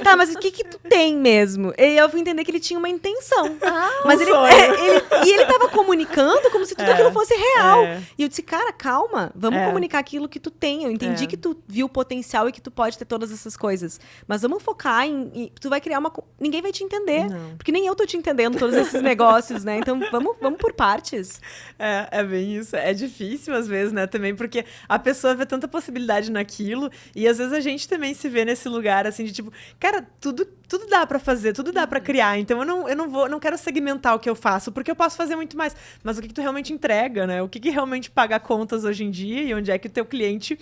Tá, mas o que tu tem mesmo? E eu fui entender que ele tinha uma intenção. Mas ele tava comunicando como se tudo aquilo fosse real. E eu disse, cara, calma, vamos comunicar aquilo que tu tem. Eu entendi que tu viu o potencial e que tu pode ter todas essas coisas. Mas vamos focar tu vai criar uma... Ninguém vai te entender. Não. Porque nem eu tô te entendendo todos esses negócios, né? Então, vamos por partes. É bem isso. É difícil, às vezes, né? Também porque a pessoa vê tanta possibilidade naquilo, e às vezes a gente também se vê nesse lugar, assim, de tipo, cara, tudo dá pra fazer, tudo dá pra criar, então eu não quero segmentar o que eu faço, porque eu posso fazer muito mais, mas o que tu realmente entrega, né? O que realmente paga contas hoje em dia, e onde é que o teu cliente,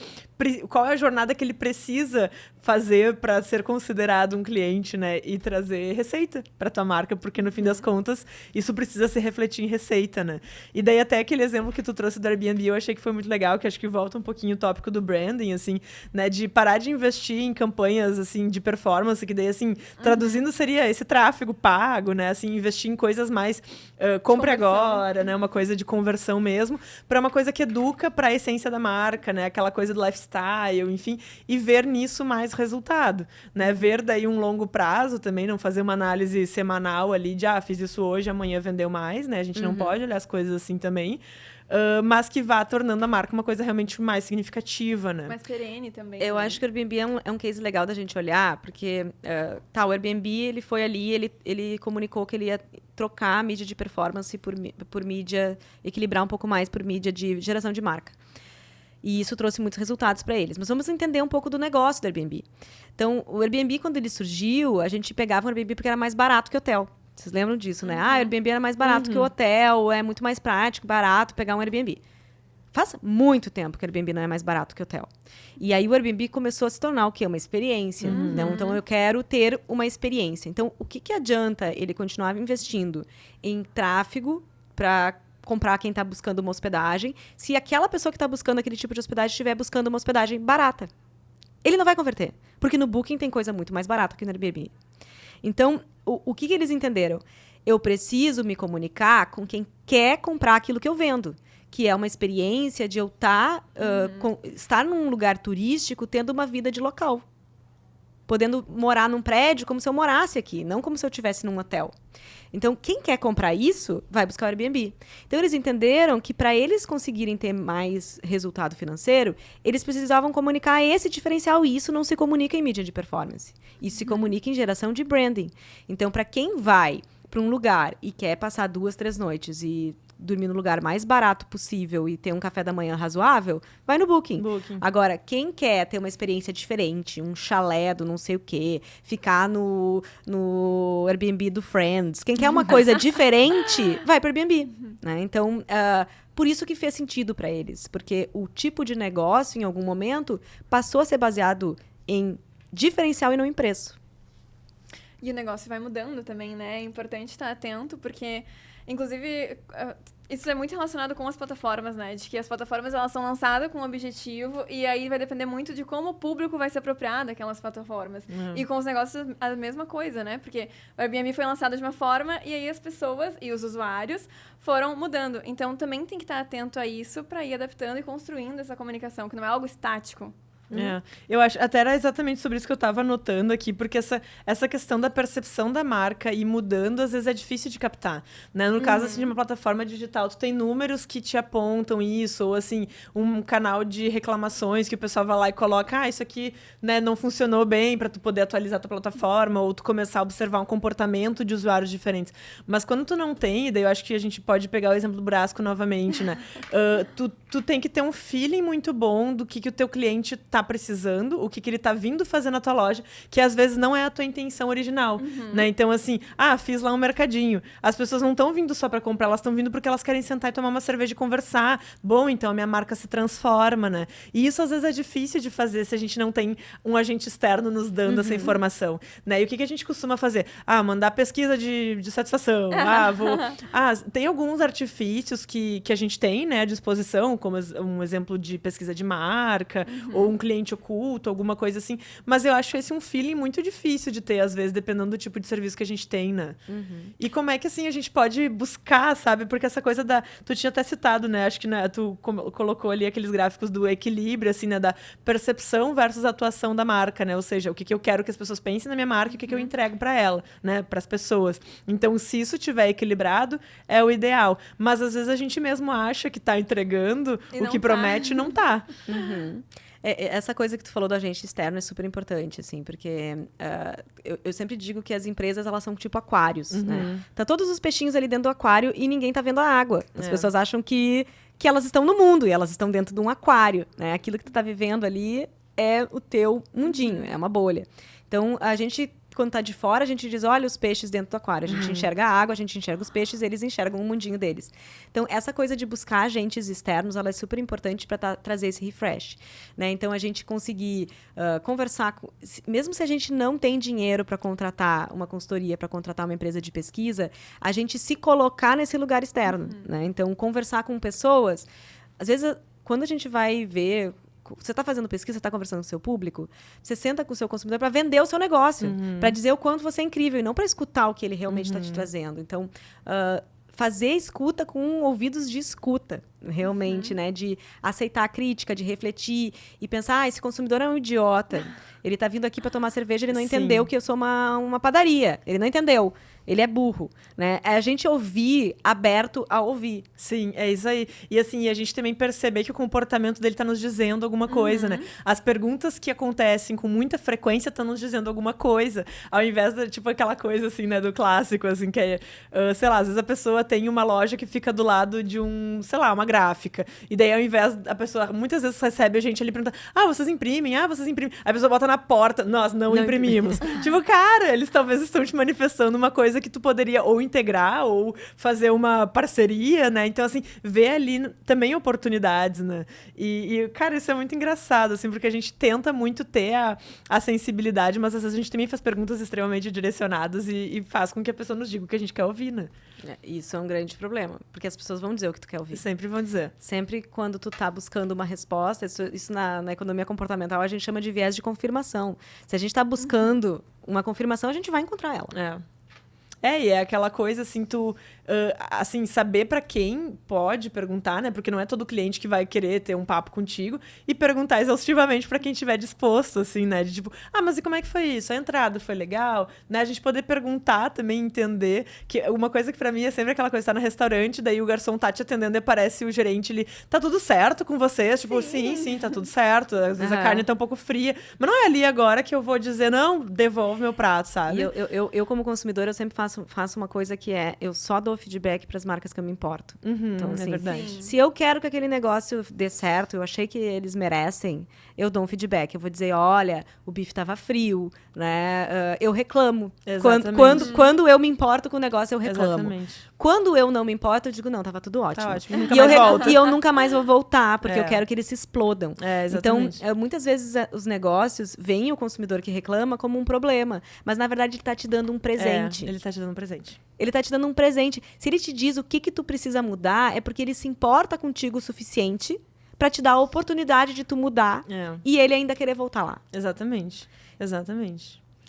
qual é a jornada que ele precisa fazer pra ser considerado um cliente, né? E trazer receita pra tua marca, porque no fim das contas, isso precisa se refletir em receita, né? E daí até aquele exemplo que tu trouxe do Airbnb, eu achei que foi muito legal, que acho que volta um pouquinho o tópico do branding, assim, né, de parar de investir em campanhas, assim, de performance, que daí, assim, traduzindo seria esse tráfego pago, né, assim, investir em coisas mais compre agora, né, uma coisa de conversão mesmo, para uma coisa que educa para a essência da marca, né, aquela coisa do lifestyle, enfim, e ver nisso mais resultado, né, ver daí um longo prazo também, não fazer uma análise semanal ali de, fiz isso hoje, amanhã vendeu mais, né, a gente não pode olhar as coisas assim também, mas que vá tornando a marca uma coisa realmente mais significativa, né? Mais perene também. Eu acho que o Airbnb é um case legal da gente olhar, porque o Airbnb, ele foi ali, ele comunicou que ele ia trocar a mídia de performance por mídia, equilibrar um pouco mais por mídia de geração de marca. E isso trouxe muitos resultados para eles. Mas vamos entender um pouco do negócio do Airbnb. Então, o Airbnb, quando ele surgiu, a gente pegava o Airbnb porque era mais barato que o hotel. Vocês lembram disso, né? O Airbnb era mais barato que o hotel, é muito mais prático, barato pegar um Airbnb. Faz muito tempo que o Airbnb não é mais barato que o hotel. E aí o Airbnb começou a se tornar o quê? Uma experiência. Não? Então, eu quero ter uma experiência. Então, o que adianta ele continuar investindo em tráfego para comprar quem está buscando uma hospedagem, se aquela pessoa que está buscando aquele tipo de hospedagem estiver buscando uma hospedagem barata? Ele não vai converter. Porque no Booking tem coisa muito mais barata que no Airbnb. Então, o que eles entenderam? Eu preciso me comunicar com quem quer comprar aquilo que eu vendo, que é uma experiência de eu estar num lugar turístico tendo uma vida de local. Podendo morar num prédio como se eu morasse aqui, não como se eu estivesse num hotel. Então, quem quer comprar isso, vai buscar o Airbnb. Então, eles entenderam que para eles conseguirem ter mais resultado financeiro, eles precisavam comunicar esse diferencial, e isso não se comunica em mídia de performance. Isso se comunica em geração de branding. Então, para quem vai para um lugar e quer passar 2, 3 noites e dormir no lugar mais barato possível e ter um café da manhã razoável, vai no Booking. Agora, quem quer ter uma experiência diferente, um chalé do não sei o quê, ficar no Airbnb do Friends, quem quer uma coisa diferente, vai para o Airbnb. Né? Então, por isso que fez sentido para eles, porque o tipo de negócio, em algum momento, passou a ser baseado em diferencial e não em preço. E o negócio vai mudando também, né? É importante estar atento, porque, inclusive, isso é muito relacionado com as plataformas, né? De que as plataformas, elas são lançadas com um objetivo, e aí vai depender muito de como o público vai se apropriar daquelas plataformas. E com os negócios, a mesma coisa, né? Porque o Airbnb foi lançado de uma forma, e aí as pessoas e os usuários foram mudando. Então, também tem que estar atento a isso para ir adaptando e construindo essa comunicação, que não é algo estático. Eu acho, até era exatamente sobre isso que eu estava anotando aqui, porque essa questão da percepção da marca e mudando, às vezes é difícil de captar, né? No caso, assim, de uma plataforma digital, tu tem números que te apontam isso, ou assim, um canal de reclamações que o pessoal vai lá e coloca, isso aqui, né, não funcionou bem, para tu poder atualizar tua plataforma, ou tu começar a observar um comportamento de usuários diferentes. Mas quando tu não tem, daí eu acho que a gente pode pegar o exemplo do Brasco novamente, né? Tu tem que ter um feeling muito bom do que o teu cliente tá tá precisando, o que ele tá vindo fazer na tua loja, que às vezes não é a tua intenção original, né? Então, assim, fiz lá um mercadinho. As pessoas não estão vindo só para comprar, elas estão vindo porque elas querem sentar e tomar uma cerveja e conversar. Bom, então a minha marca se transforma, né? E isso às vezes é difícil de fazer se a gente não tem um agente externo nos dando essa informação, né? E o que a gente costuma fazer? Mandar pesquisa de satisfação. Tem alguns artifícios que a gente tem, né, à disposição, como um exemplo de pesquisa de marca, ou um cliente oculto, alguma coisa assim. Mas eu acho esse um feeling muito difícil de ter, às vezes, dependendo do tipo de serviço que a gente tem, né? E como é que, assim, a gente pode buscar, sabe? Porque essa coisa tu tinha até citado, né? Acho que, né, tu colocou ali aqueles gráficos do equilíbrio, assim, né? Da percepção versus atuação da marca, né? Ou seja, o que eu quero que as pessoas pensem na minha marca e o que eu entrego para ela, né? Para as pessoas. Então, se isso tiver equilibrado, é o ideal. Mas, às vezes, a gente mesmo acha que tá entregando o que promete e não tá. Essa coisa que tu falou do agente externo é super importante, assim, porque eu sempre digo que as empresas, elas são tipo aquários, né? Tá todos os peixinhos ali dentro do aquário e ninguém tá vendo a água. As pessoas acham que elas estão no mundo e elas estão dentro de um aquário, né? Aquilo que tu tá vivendo ali é o teu mundinho, é uma bolha. Então, a gente, quando tá de fora, a gente diz, olha os peixes dentro do aquário. A gente enxerga a água, a gente enxerga os peixes, eles enxergam o mundinho deles. Então, essa coisa de buscar agentes externos, ela é super importante para trazer esse refresh, né? Então, a gente conseguir conversar, mesmo se a gente não tem dinheiro para contratar uma consultoria, para contratar uma empresa de pesquisa, a gente se colocar nesse lugar externo, né? Então, conversar com pessoas, às vezes, quando a gente vai ver... Você está fazendo pesquisa, você está conversando com o seu público, você senta com o seu consumidor para vender o seu negócio, para dizer o quanto você é incrível e não para escutar o que ele realmente está te trazendo. Então, fazer escuta com ouvidos de escuta, realmente, né? De aceitar a crítica, de refletir e pensar, esse consumidor é um idiota. Ele está vindo aqui para tomar cerveja, ele não entendeu que eu sou uma padaria. Ele não entendeu. Ele é burro, né? É a gente ouvir, aberto a ouvir. Sim, é isso aí. E assim, a gente também perceber que o comportamento dele tá nos dizendo alguma coisa, né? As perguntas que acontecem com muita frequência estão nos dizendo alguma coisa. Ao invés de, tipo, aquela coisa, assim, né, do clássico, assim, que é, sei lá, às vezes a pessoa tem uma loja que fica do lado de sei lá, uma gráfica. E daí, ao invés, a pessoa muitas vezes recebe a gente ali perguntando, vocês imprimem? Vocês imprimem? Aí a pessoa bota na porta, nós não imprimimos. Tipo, cara, eles talvez estão te manifestando uma coisa que tu poderia ou integrar ou fazer uma parceria, né? Então, assim, ver ali também oportunidades, né? E, cara, isso é muito engraçado, assim, porque a gente tenta muito ter a sensibilidade, mas às vezes a gente também faz perguntas extremamente direcionadas e faz com que a pessoa nos diga o que a gente quer ouvir, né? Isso é um grande problema, porque as pessoas vão dizer o que tu quer ouvir. Sempre vão dizer. Sempre quando tu tá buscando uma resposta, isso na economia comportamental a gente chama de viés de confirmação. Se a gente tá buscando uma confirmação, a gente vai encontrar ela. E é aquela coisa, assim, assim, saber para quem pode perguntar, né? Porque não é todo cliente que vai querer ter um papo contigo e perguntar exaustivamente para quem estiver disposto, assim, né? De tipo, mas e como é que foi isso? A entrada foi legal? Né? A gente poder perguntar também, entender que uma coisa que para mim é sempre aquela coisa, tá no restaurante, daí o garçom tá te atendendo e aparece o gerente, ele, tá tudo certo com vocês? Tipo, sim, tá tudo certo. Às vezes a carne tá um pouco fria. Mas não é ali agora que eu vou dizer, não, devolve meu prato, sabe? E eu como consumidora, eu sempre faço uma coisa que eu só dou feedback para as marcas que eu me importo. Então, assim, é verdade. Se eu quero que aquele negócio dê certo, eu achei que eles merecem, eu dou um feedback. Eu vou dizer, olha, o bife estava frio, né? Eu reclamo. Quando eu me importo com o negócio, eu reclamo. Exatamente. Quando eu não me importo, eu digo, não, tava tudo ótimo. Tá ótimo. E eu nunca mais vou voltar, porque eu quero que eles se explodam. Exatamente. Então, muitas vezes os negócios veem o consumidor que reclama como um problema, mas na verdade ele tá te dando um presente. Ele tá te dando um presente. Ele tá te dando um presente. Se ele te diz o que tu precisa mudar, é porque ele se importa contigo o suficiente para te dar a oportunidade de tu mudar e ele ainda querer voltar lá. Exatamente.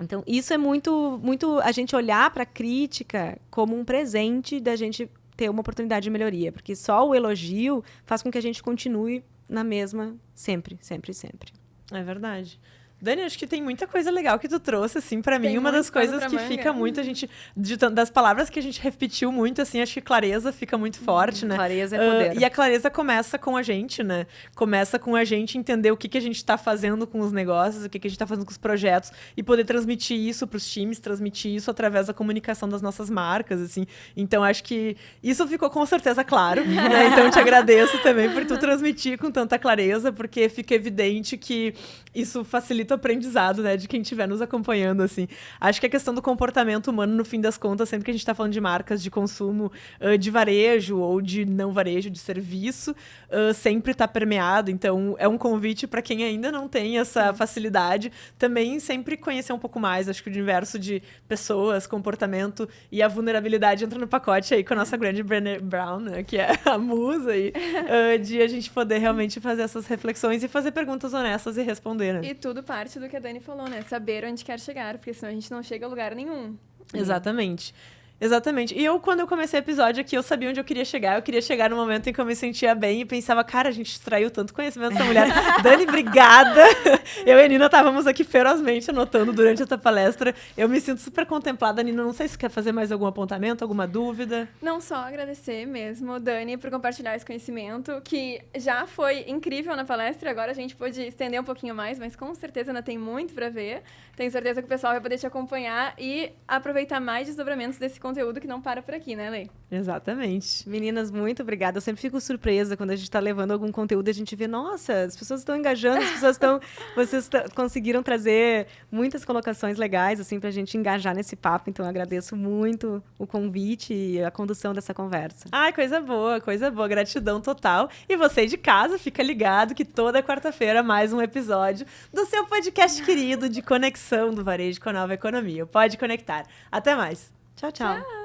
Então, isso é muito, muito a gente olhar para a crítica como um presente da gente ter uma oportunidade de melhoria, porque só o elogio faz com que a gente continue na mesma sempre. É verdade. Dani, acho que tem muita coisa legal que tu trouxe, assim, pra mim. Tem Uma das muito pano coisas pra que manga. fica muito, das palavras que a gente repetiu muito, assim, acho que clareza fica muito forte, né? Clareza é poder. E a clareza começa com a gente, né? Começa com a gente entender o que a gente tá fazendo com os negócios, o que a gente tá fazendo com os projetos e poder transmitir isso pros times, transmitir isso através da comunicação das nossas marcas, assim. Então, acho que isso ficou com certeza claro, né? Então, eu te agradeço também por tu transmitir com tanta clareza, porque fica evidente que isso facilita o aprendizado, né, de quem estiver nos acompanhando, assim. Acho que a questão do comportamento humano, no fim das contas, sempre que a gente está falando de marcas de consumo de varejo ou de não varejo, de serviço, sempre está permeado. Então, é um convite para quem ainda não tem essa facilidade, também sempre conhecer um pouco mais. Acho que o universo de pessoas, comportamento e a vulnerabilidade entra no pacote aí com a nossa grande Brené Brown, né, que é a musa aí, de a gente poder realmente fazer essas reflexões e fazer perguntas honestas e responder, né? E tudo parte do que a Dani falou, né? Saber onde quer chegar, porque senão a gente não chega a lugar nenhum. Exatamente. Exatamente. E quando eu comecei o episódio aqui, eu sabia onde eu queria chegar. Eu queria chegar no momento em que eu me sentia bem e pensava, cara, a gente extraiu tanto conhecimento dessa mulher. Dani, obrigada! Eu e a Nina estávamos aqui ferozmente anotando durante essa palestra. Eu me sinto super contemplada. Nina, não sei se quer fazer mais algum apontamento, alguma dúvida. Não só agradecer mesmo, Dani, por compartilhar esse conhecimento, que já foi incrível na palestra, agora a gente pôde estender um pouquinho mais, mas com certeza ainda tem muito para ver. Tenho certeza que o pessoal vai poder te acompanhar e aproveitar mais desdobramentos desse conteúdo que não para por aqui, né, Lê? Exatamente. Meninas, muito obrigada. Eu sempre fico surpresa quando a gente está levando algum conteúdo e a gente vê, nossa, as pessoas estão engajando, as pessoas estão... Vocês conseguiram trazer muitas colocações legais, assim, pra gente engajar nesse papo. Então, eu agradeço muito o convite e a condução dessa conversa. Ai, coisa boa, coisa boa. Gratidão total. E você de casa, fica ligado que toda quarta-feira mais um episódio do seu podcast querido de conexão do varejo com a nova economia. Pode conectar. Até mais. Tchau, tchau.